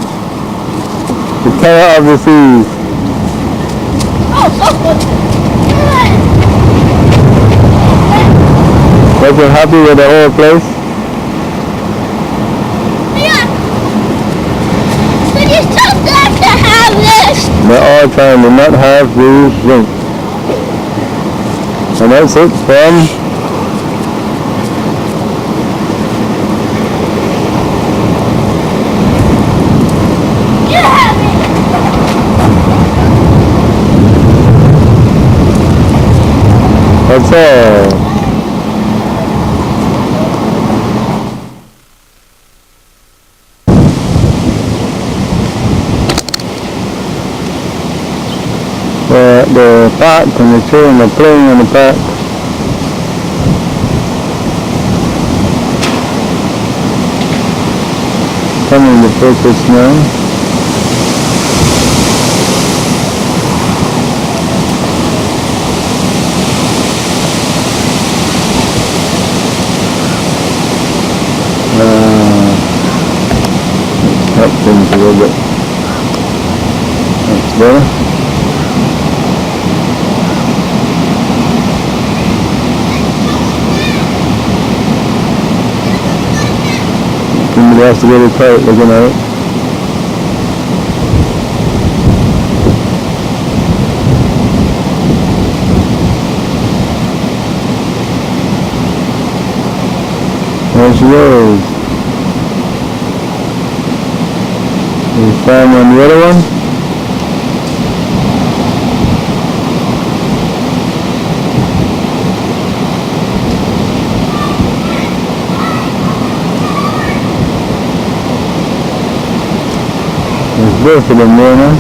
the terror of the seas. Looking happy with the whole place. Yeah. But you're supposed to have this. They're all trying to not have the drink. And that's it from that's all. The park and the children are playing in the park. Coming to focus now. Better? Somebody has to get it tight looking at it. There she goes. You found on the other one? There's both of them there now.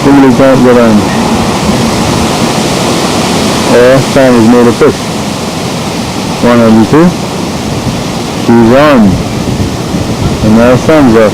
Somebody's not good on. Last time was made a fish. One of the two. She's on. And now sun's up.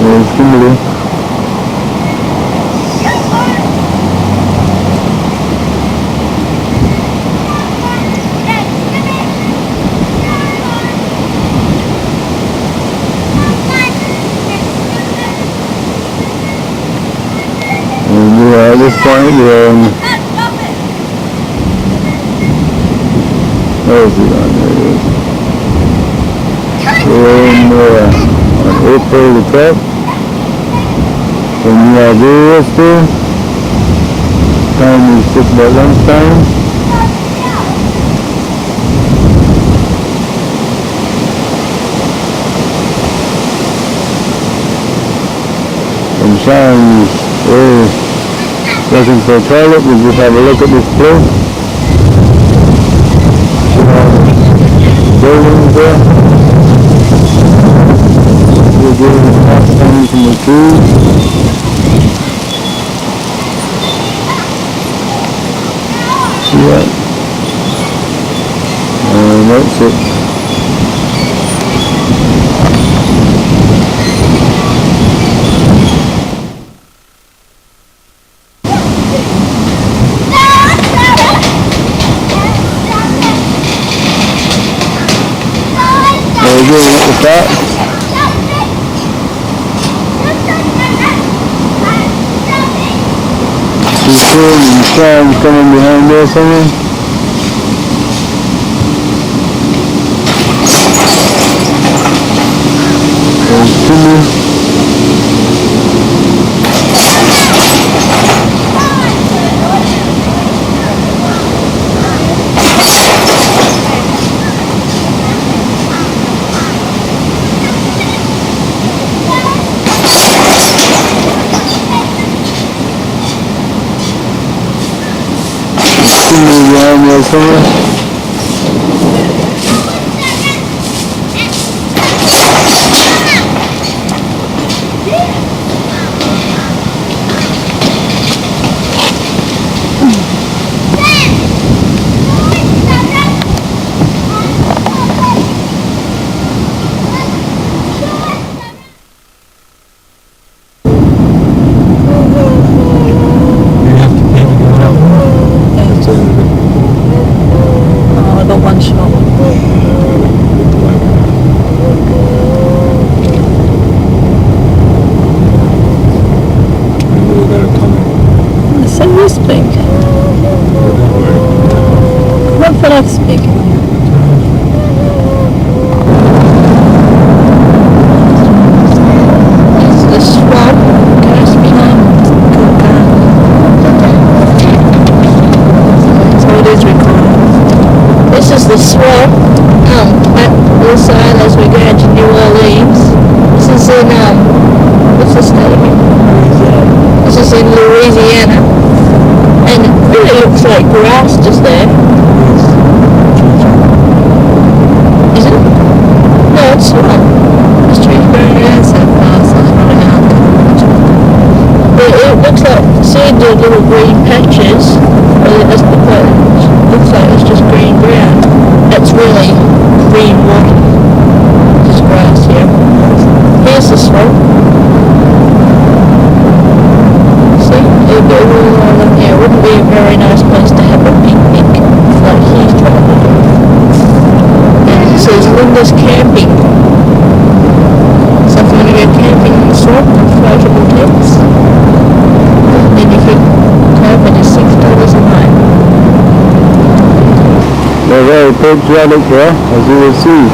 There's Kimberly. And at this point we're in... Where is he on? There he is. We're in on April the 12th. From Nigeria still. Time is just about lunchtime. And Sean's looking for a toilet. We'll just have a look at this place. Buildings there. We're getting the hot sun from the trees. See that? And that's it. There we go, look at that. She's cool and Sean's coming behind there somewhere. There's Timmy. Timmy behind there somewhere. looks like grass just there. Is it? No, it's not. This tree's growing around so fast, so it's not an outcome. It looks like, see the little green patches, but it doesn't look like, it looks like it's just green ground. That's really green water. Just grass here. Here's the slope. See, it would go all along here. It wouldn't be a very nice place to have a picnic, like he's trying to do. And it says Linda's Camping. So if you want to go camping in the swamp, inflatable tents, then you could type it is $6 a night. They're very patriotic there, as you will see.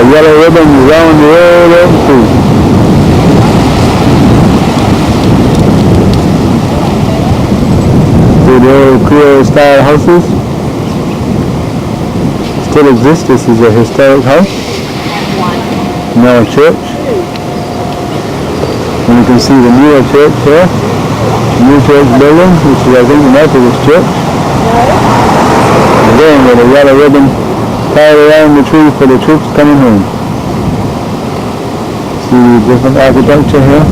Yellow ribbons around the road too. See the old Creole style houses still exist. This is a historic house. Now a church. And you can see the newer church here. New church building, which is I think the Methodist church. Again with a yellow ribbon tied around the tree for the troops coming home. See different architecture here.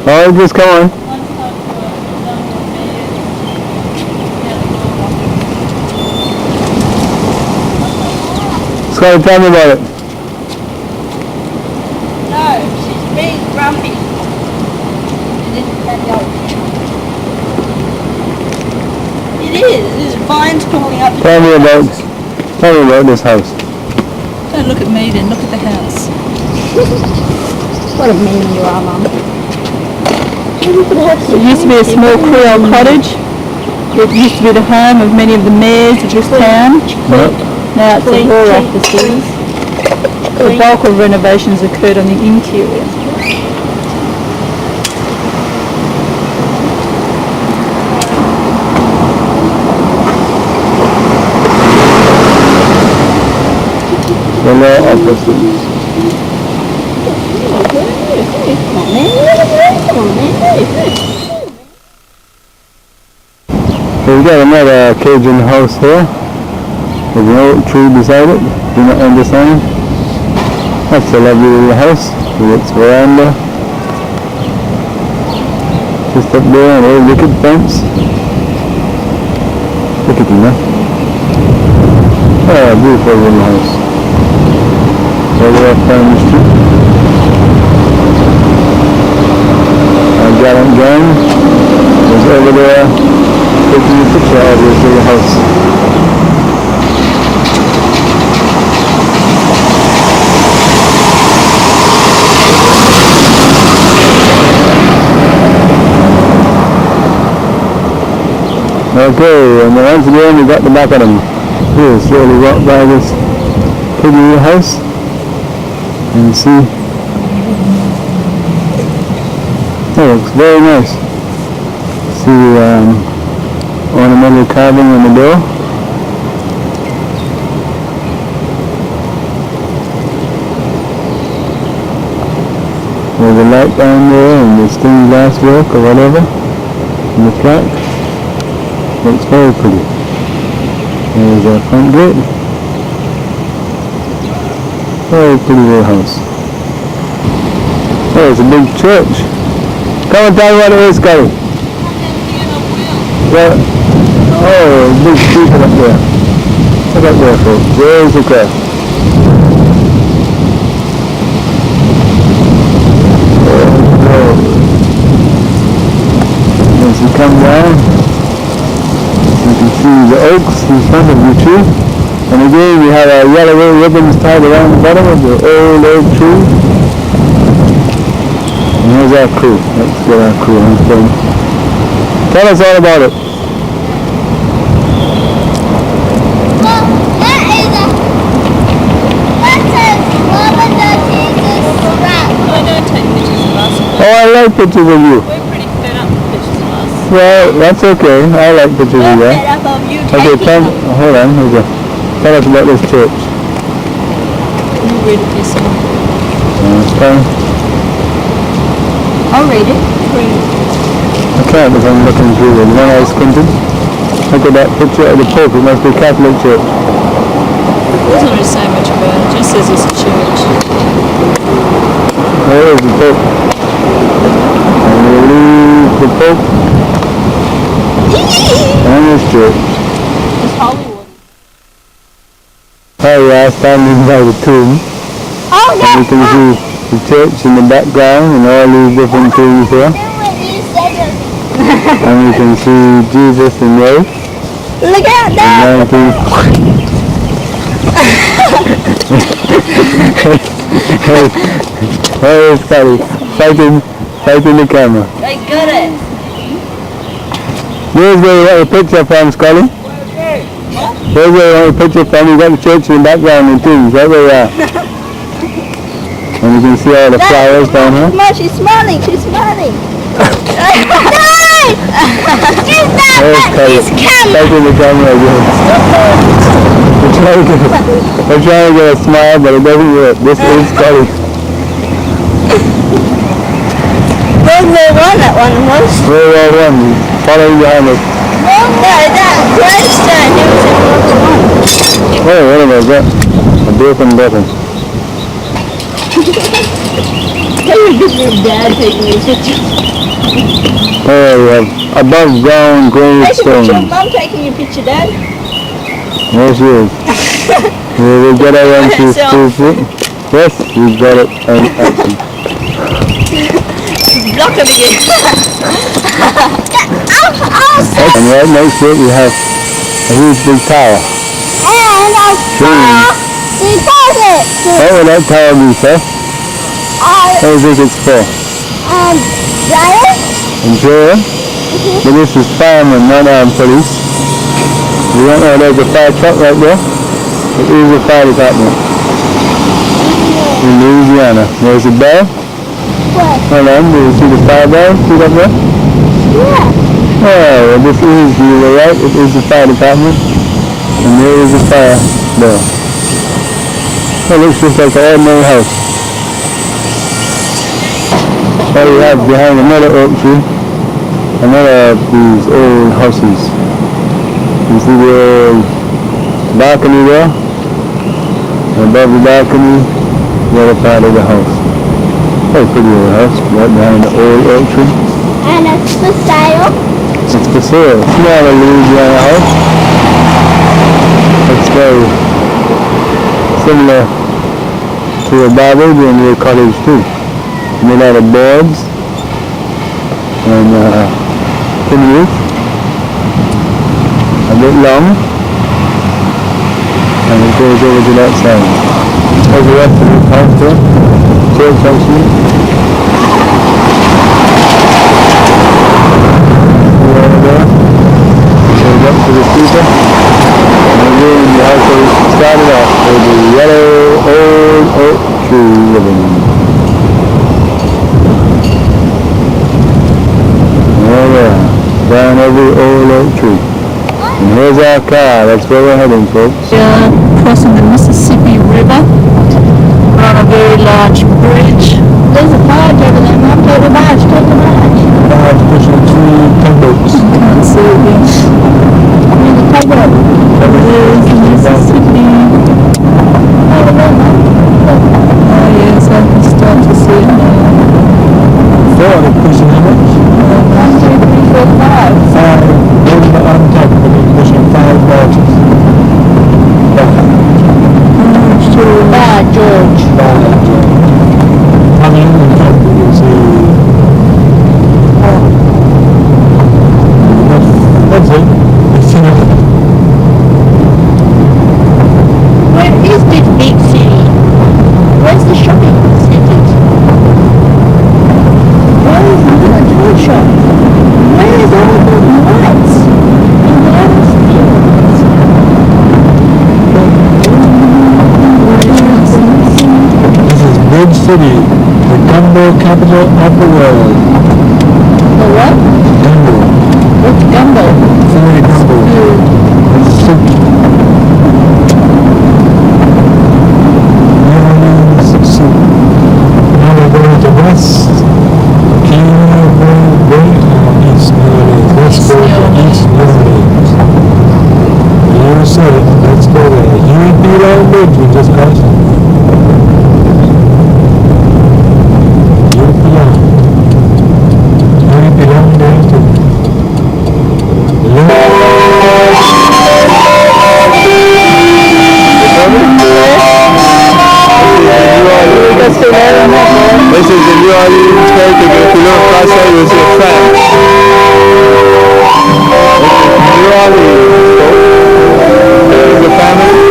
Oh, just come on. Scotty, tell me about it. Grumpy. It is. Vines pulling up. Tell me about this house. Don't look at me then, look at the house. What a mean you are, Mum. It used to be a small Creole cottage. It used to be the home of many of the mayors of this town. Now it's a war offices. The bulk of renovations occurred on the interior. The law offices. So we got another Cajun house here with an oak tree beside it. Do not understand. That's a lovely little house with its veranda. Just up there, an old wicket fence. Look at them, Oh, beautiful little house. Over off down the street. Gallant John was over there taking a picture of this little house. Okay, and once again we got the back of them. Here, slowly walk by this pretty little house and see. Oh, it looks very nice. See ornamental carving on the door. There's a light down there and the stained glass work or whatever in the plaque. Looks very pretty. There's a front gate. Very pretty little house. Oh, it's a big church. Come and tell me what it is, Scotty. Well, oh, big steeple up there. Look up there, folks. There's the car. As you come down, you can see the oaks in front of you too. And again, we have our yellow ribbons tied around the bottom of the old oak tree. And here's our crew. Let's get our crew on film. Tell us all about it. Well, that says Mama does Jesus route. I don't take pictures of us. Oh, I love like pictures of you. We're pretty fed up with pictures of us. Well, that's okay. I like pictures of We're you. fed up of you Okay, taking them. hold on. Tell us about this church. You read it yourself. Okay. I'll read it. I can't because I'm looking through it. When I was squinting, look at that picture of the Pope. It must be a Catholic church. It doesn't really say much about it. It just says it's a church. There is the Pope. And we leave the Pope and his church. It's Hollywood. Here we are standing by the tomb. Oh, And you can see the church in the background and all these different things here. And you can see Jesus and Mary. Look at that! Hey, Scotty, fighting the camera. They got it. Here's where you want a picture from, Scotty. Here's where you want a picture from. You got the church in the background and things. Right where you are. And you can see all the flowers down here. Come on, she's smiling, she's smiling. There's Scotty, fighting the camera again. We're trying to get a smile, but it doesn't work. This is Scotty. World War One, that one was. World War One, following behind us. No, that gravestone, it was in World War One. Oh, what about that? A broken bottle. Your dad taking a picture. Oh, we have above ground Take a picture of gravestones. Mum taking your picture, Dad. Yes, yes. We'll get our one to foot. Yes, we've got it on action. Block it again. And right next to it we have a huge big tower. And I saw the toilet. What would that tower be, sir? What do you think it's for? Giant? Interior? But this is firemen, not police. You don't know there's a fire truck right there? It is a fire department. In Louisiana. There's a bell. What? Hold on, do you see the fire bell? See that there? Yeah. Oh, well, this is, you were right, it is the fire department. And there is a fire bell. It looks just like an ordinary house. What we have behind another oak tree, another of these old houses. You see the old balcony there? And above the balcony, the other part of the house. Very pretty old house, right behind the old oak tree. And it's for sale. It's for sale. Small Louisiana house. It's very similar to a Barbadian little cottage too. Made out of boards and tin roof. A bit long. And it goes over to that side. There's the rest of the house there. Church house here. Over there. Goes up to the steeple. And again the house that started off with the yellow old oak tree living. Oh yeah, down every old oak tree. And here's our car, that's where we're heading, folks. Crossing the Mississippi River. We're on a very large bridge. There's a barge over there, Mom. Take the barge, take the barge. Barge pushing 2 tugboats. Can't see it yet. There's a tugboat. There's the Mississippi. Oh yes, I can start to see it now. 4 are pushing how much? 1, 2, 3, 4, 5. 5. One on top, and they're pushing 5 barges. Bye, George. How many on top do you see? That's it. It's enough. Where is this big city? Where's the shopping center? Where is the toy shop? Where is all the lights? And where is fields? This is big city. The Gumbo capital of the world. The what? Gumbo. What's gumbo? Sorry, gumbo. It's soup. New Orleans soup. Now we're going to West. Can you go East New Orleans? Let's go to East New Orleans. You said it. Let's go there. You ain't be long bridge, we just crossed it. You ain't be long there too. This is the New Orleans character. If you look outside, you'll see a trap. New Orleans, folks. There's the family.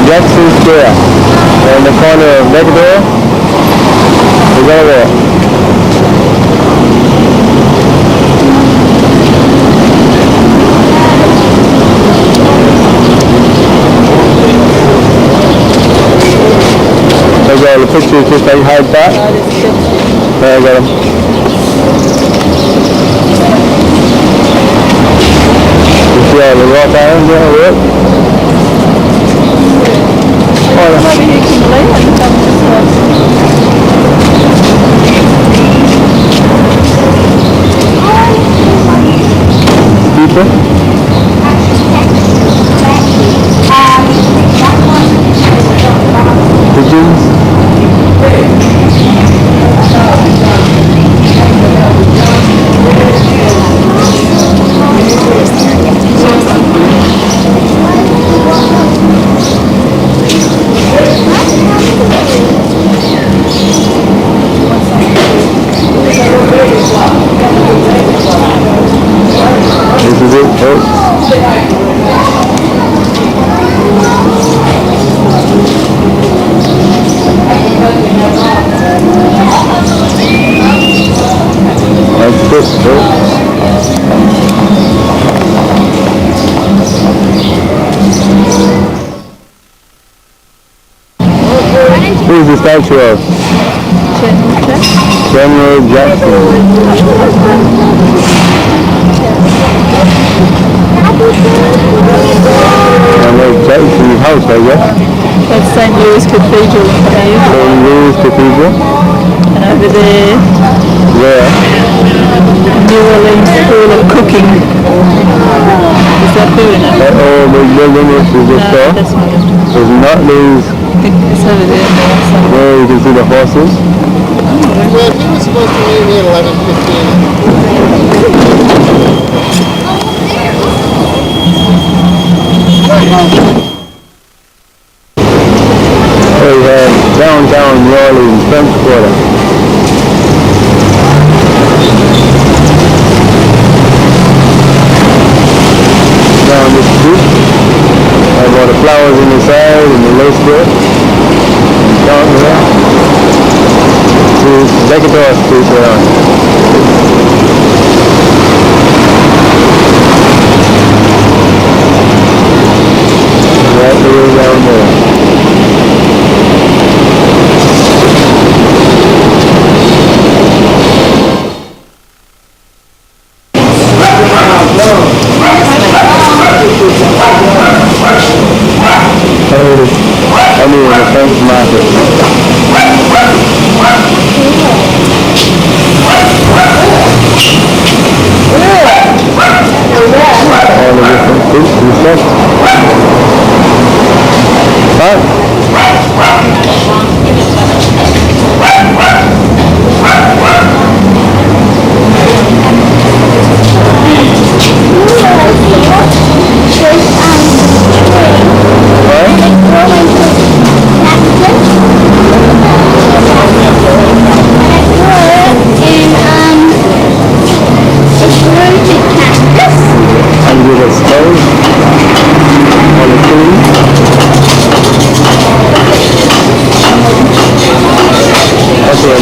Jackson Square. We're in the corner of Neckdale. We're going there. There's all the pictures just like hide back. There I got them. You see all the rock irons there, look. Maybe you can lay on top of this one. People? Pigeons? this boat. Who's the statue of? General Jackson. Jackson's house, I guess. That's St. Louis Cathedral in here. St. Louis Cathedral. And over there, Where? New Orleans School of Cooking. Is that building it? That old big building which we just saw. That's not it. There's not these I think it's over there. where you can see the horses. Well, he was supposed to leave me at 11:15. We have downtown New Orleans French Quarter. Down this street. Have all the flowers in the side and the lace there. Down there. To Decatur Street around. Right the way down there. I mean, the French market. All the different fruits and stuff.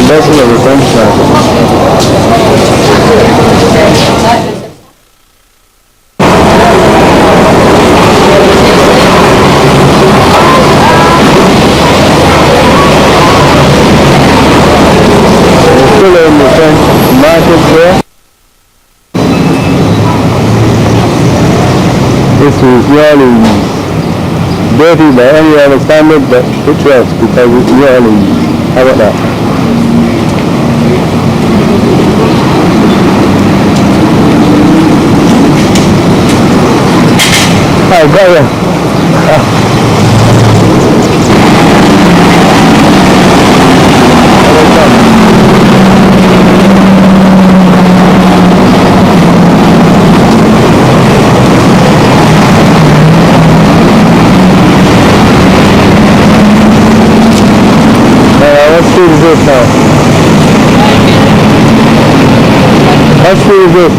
That's what the French still in the French market there. This is really dirty by any other standard, but picturesque because it's really, how about that? I got you. What street is this now? What street is this?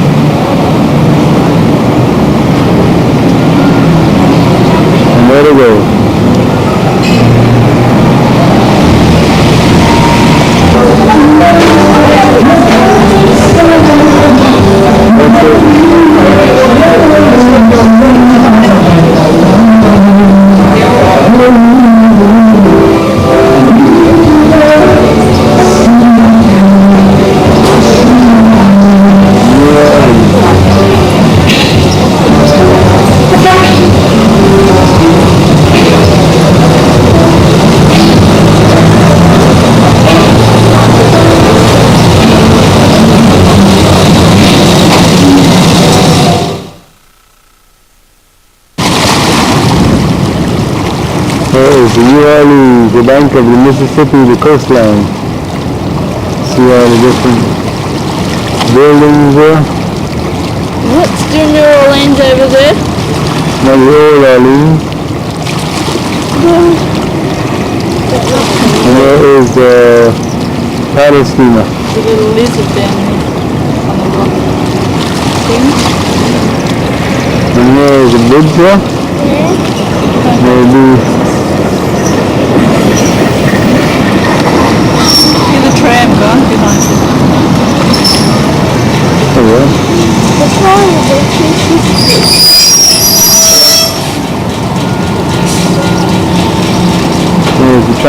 And where to go? The New Orleans, the bank of the Mississippi, the coastline. See all the different buildings there. What's the New Orleans over there? Now the old Orleans. And there is the paddle steamer. The little lizard down there on the rock thing. And there is a bridge there. Maybe. See the tram going behind you.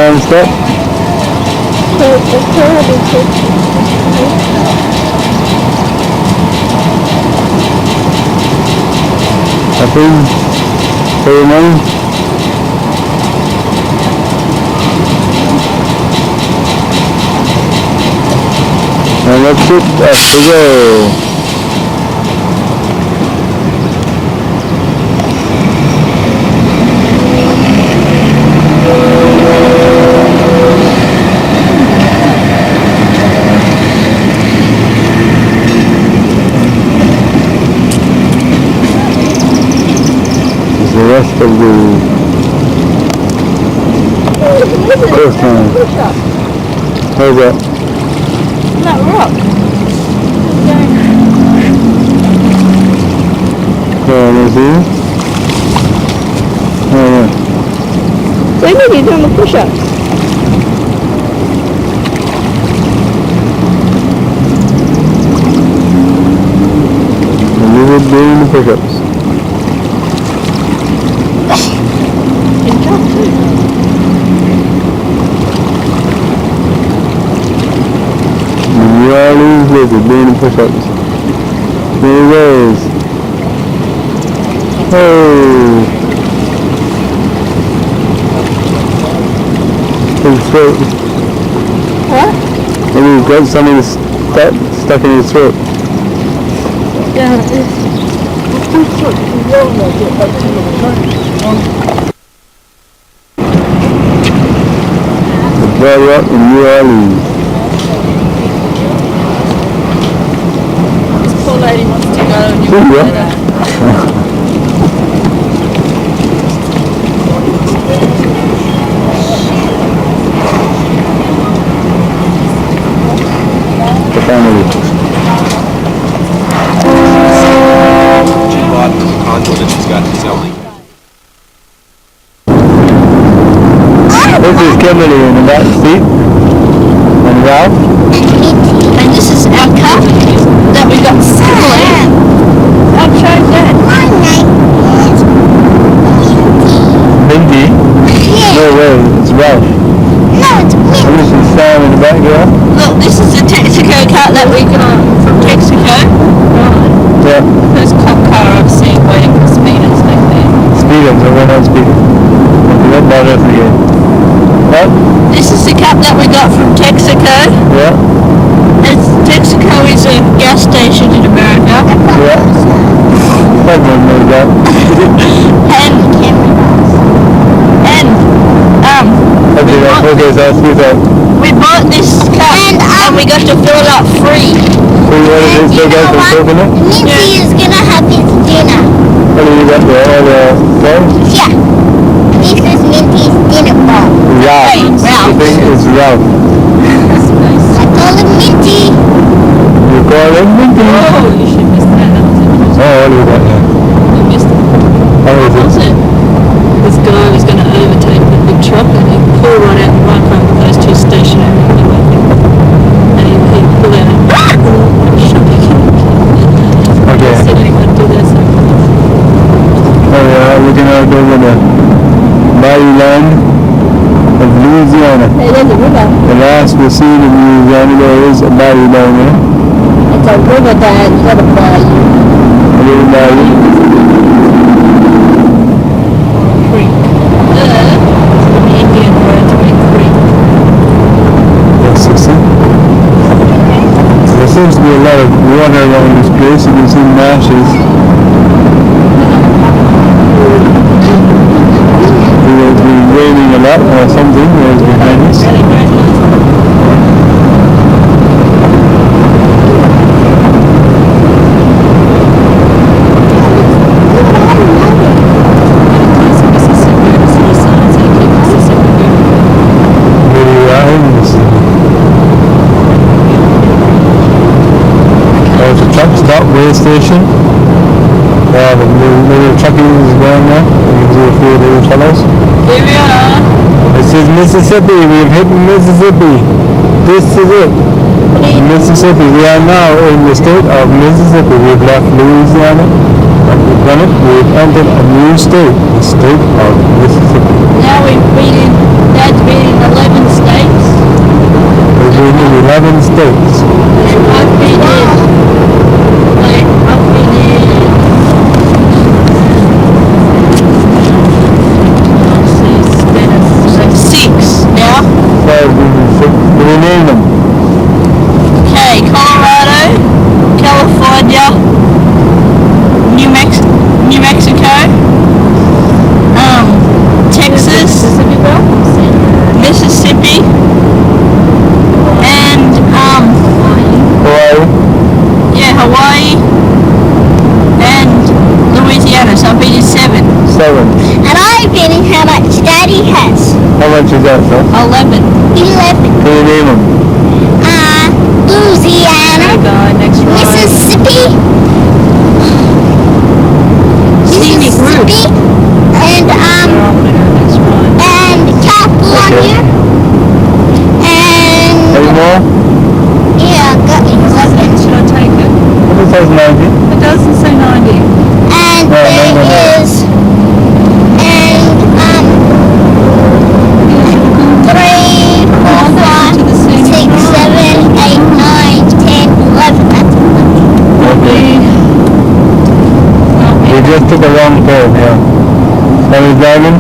non-stop. Happy for your money. And that's it, off we go. The rest of the coastline. How's that? That rock. Let's see. Oh yeah. So maybe you're doing the push-ups. And we were doing the push-ups. Good job too. You always visit doing the push-ups. There he goes. Oh. His throat. What? Maybe he's got something stuck in his throat. Yeah, it is. The dry rock in New Orleans. This poor lady wants to go and you want to do that. The family. She bought the condo that she's got selling. This is Kimberly in the back seat. And Ralph. And this is our cup that we got selling. I'll show you that. Mindy. No way, it's Ralph. No, it's me. And this is Sam in the back here. Look, this is a Texaco car that we got from Texaco. Right. Yeah. First cop car I've seen waiting for speeders back there. Speeders, I went on speeders. We went down there again. What? This is the cup that we got from Texaco. Yeah. Texaco is a gas station in America. Yeah. Everyone knows that. Okay, so let's do that. We bought this cup and we got to fill it up free. So you wanted to still got some coconut? Minty is gonna have his dinner. What do you got there? All the clothes? Yeah. This is Minty's dinner ball. Ralph. Ralph. The thing is Ralph. I call him Minty. You call him Minty? Oh, you should miss that. That was interesting. Oh, what do you got there? You missed it. How is What was it? it? This guy was going to overtake the big truck and he pulled right out the right front with those two stationary anyway. And he pulled out and shot the kid. Okay. I said anyone do that, so Oh yeah, we're gonna go to the bayou land of Louisiana. hey, there's a river. The last we've seen in Louisiana, there is a bayou down there. It's a river that you got to buy you. A little bayou. Creek. It's an Indian word to make creek. Yes, you see. There seems to be a lot of water around this place. You can see marshes. It will be raining a lot or something. There's behind us. There's a truck stop way station. The little truckies is going there. You can see a few of the little fellows. Here we are. This is Mississippi. We've hit Mississippi. This is it. Mississippi. We are now in the state of Mississippi. We've left Louisiana. We've done it. We've entered a new state, the state of Mississippi. Now we're reading, Dad's reading the 11 states. I've been in. Six now. Can we name them? Okay, Colorado, California, New Mexico, Texas, Mississippi, and Hawaii. yeah, Hawaii, and Louisiana. So I've been in 7. 7. And I've been in how much Daddy has. How much is that, sir? 11. 11. Can you name them? Louisiana, Next Mississippi, and California, and Any more? yeah, I got 11. Should I take it? It says 90. It doesn't say 90. And there is, and 3, 4, 5, 6, 7, 8, 9, 10, 11. That's Okay. We just took a wrong turn here. So we're driving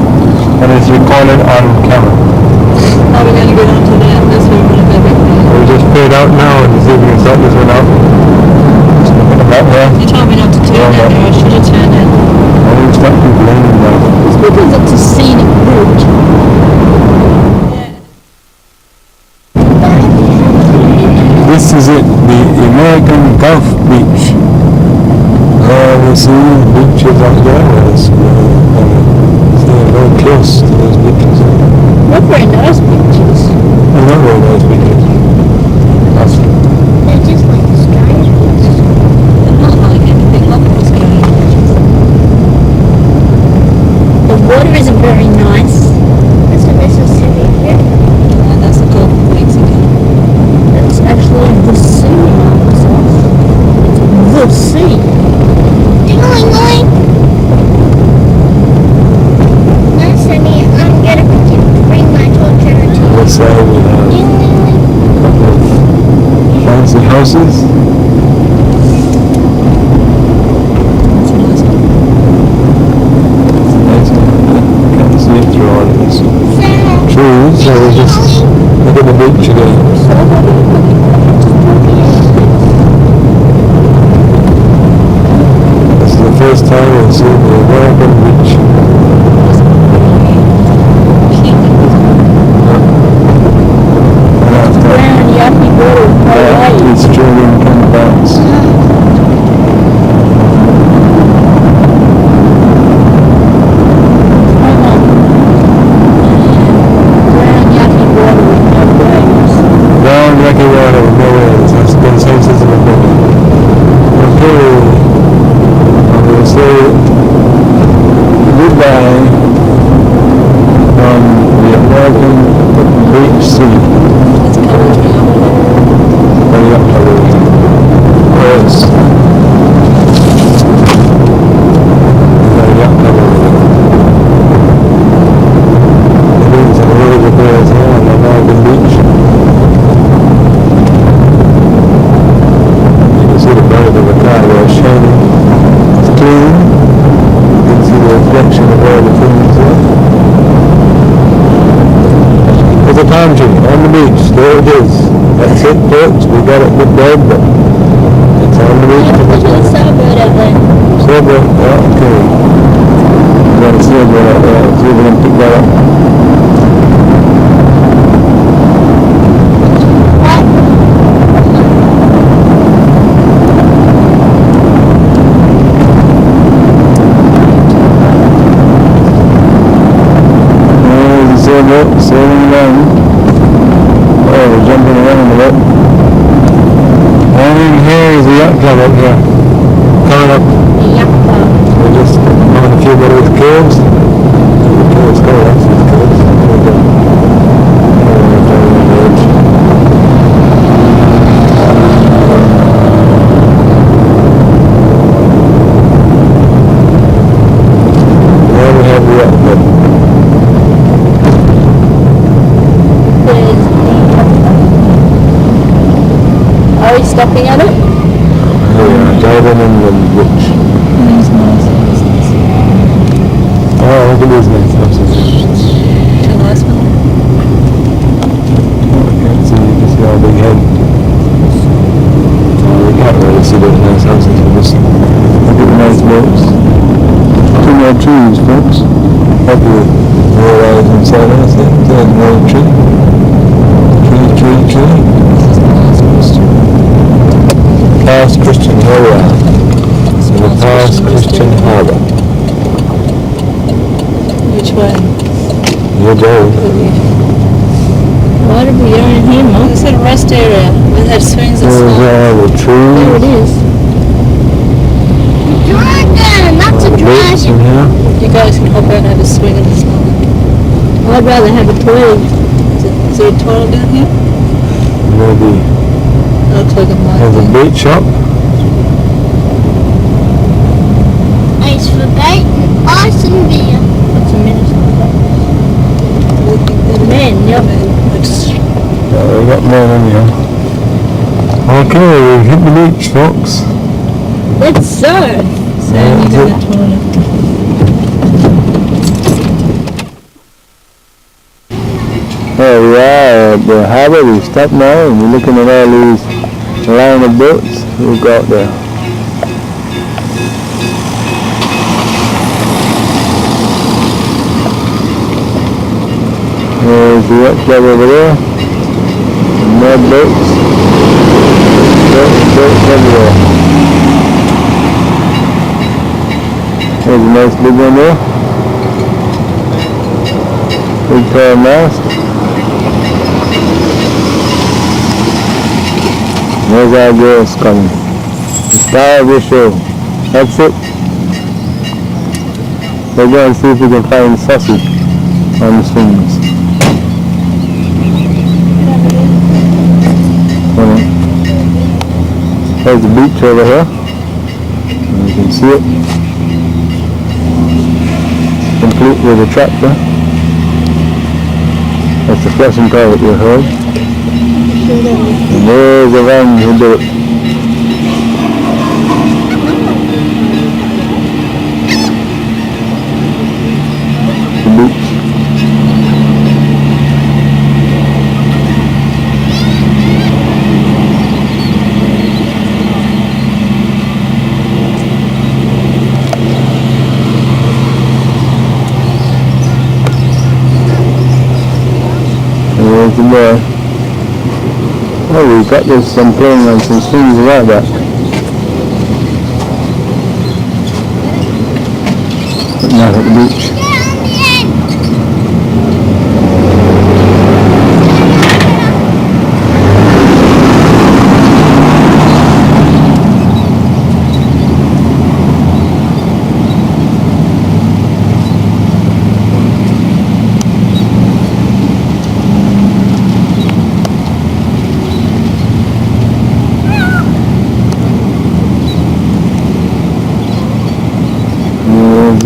and it's recorded on camera. Oh, we're going to go on to that. That's what we're going to go back there. We just put it out now and see if we can sort this one out. Just put it out there. You told me not to turn that there. I should have turned it. I will start complaining now. It's because it's a scenic route. This is it, the American Gulf Beach. We see beaches up there. It's very close to those beaches. Not very nice beaches. They're not very nice beaches. They're just like strange beaches. They're not like anything like those kind of beaches. The water isn't very nice. That's the Mississippi here. Yeah, that's the Gulf of Mexico. That's actually the sea. The sea. Ding-a-ling-a-ling. Now, Sammy, I'm gonna bring my torture to you. What's that we have? Ding-a-ling-a-ling. Fancy houses. That's a nice one. Nice one. Can't see it through all of this. Trees, so we just look at the beach again. This is the first time I've seen the American beach. Brown, yucky water. Yeah, it's Australian campouts. Brown, yucky water with no waves. Brown, yucky water with no waves. That's been same since the beginning. Okay. I'm going to say goodbye from the American Beach Sea. It's country. Very up to yes. Very up to it is a really good place here on the American beach. You can see the bird of the car there shining. It's clean. You can see the reflection of all the things there. There's a palm tree on the beach. There it is. That's it, folks. We got it with dead, but it's on the beach. Sailboat, yeah, okay. We got a sailboat out there. Let's see if we can pick that up. There's a sailboat sailing around. Oh, we're jumping around a bit. And in here is the yacht club up here. Coming up. We're just on a few bit of the caves. The caves go, that's the caves. There we go. Down the edge. There we have the yacht club. stopping at it. Yeah, Jordan and Woodbridge. These nice houses. Oh, look at these nice houses. A nice one. I can't see, you can see how big head. Oh, we can't really see those nice houses, we just look at the nice boats. Two more trees, folks. Hope you realize inside us that there's another tree. Tree. Past Christian Harbour. In the past Christian Harbour. Which way? You're going. Why did we go in here, Mum? It's a rest area. We had swings and There's stuff. all the trees. There it is. Dragon! That's a Boats in dragon! here. You guys can hop out and have a swing in the slide. I'd rather have a toilet. Is there a toilet down here? Maybe. Looks like a There's a might. beach shop. Ice for bait, ice and beer. What's a minute? Men, yep. Yeah, we got men in here. Okay, we've hit the beach, folks. Let's surf. Sam, you got a toilet. There we are at the harbour. We stopped now and we're looking at all these line of boats we've got there. There's the yacht club over there. More boats. Boats everywhere. There's a nice big one there. Big tall mast. There's our girls coming. The star of the show. That's it. We're going to see if we can find sausage on the strings. There's the beach over here. And you can see it. Complete with a tractor. That's the flushing toilet you heard. And there's the van who did it. The beach. And there's the boy. Oh, we've got this, some playing on some strings like that. Putting out at the beach.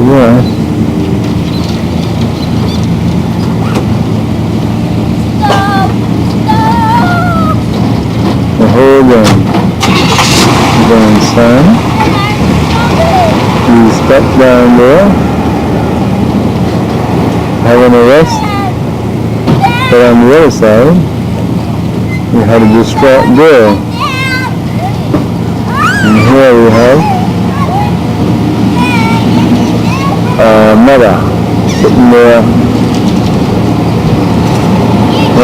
Yeah. The whole game. Going sun. We stepped down there. Having a rest. But on the other side, we had a distraught girl. And here we have mother sitting there.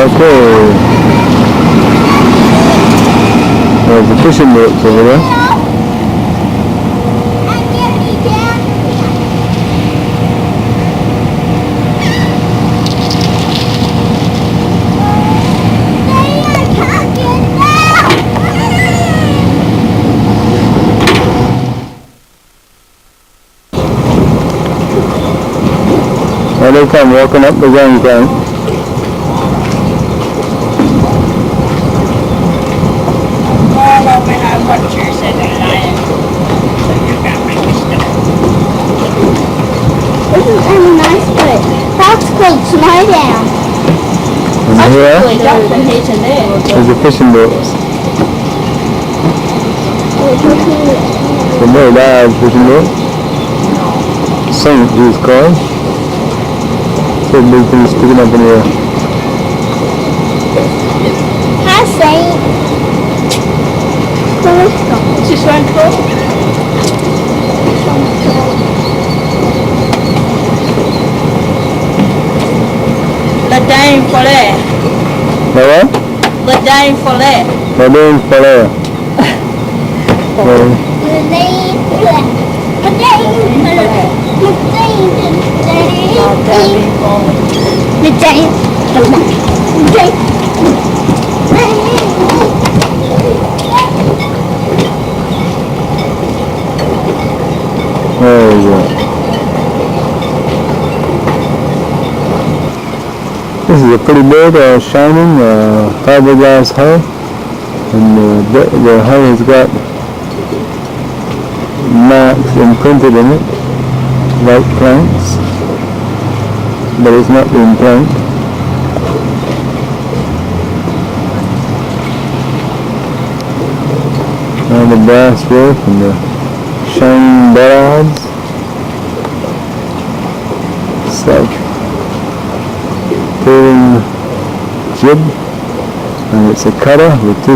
Okay. There's the fishing boats over there. There they come walking up the gangplank. This is kind of nice, but that's called Snow Down. And here Jump from here to there. is the fishing boats. Somebody died pushing it. Saint, his car. So big thing sticking up in the air. Hi, Saint. Is this one cool? La Dame Follet. La what? La Dame Follet. La Dame Follet. There you go. This is a pretty big, shining fiberglass hull, and the hull has got marks imprinted in it, like planks, but it's not being planked. And the brass roof and the shining bollards. It's like jib, and it's a cutter with two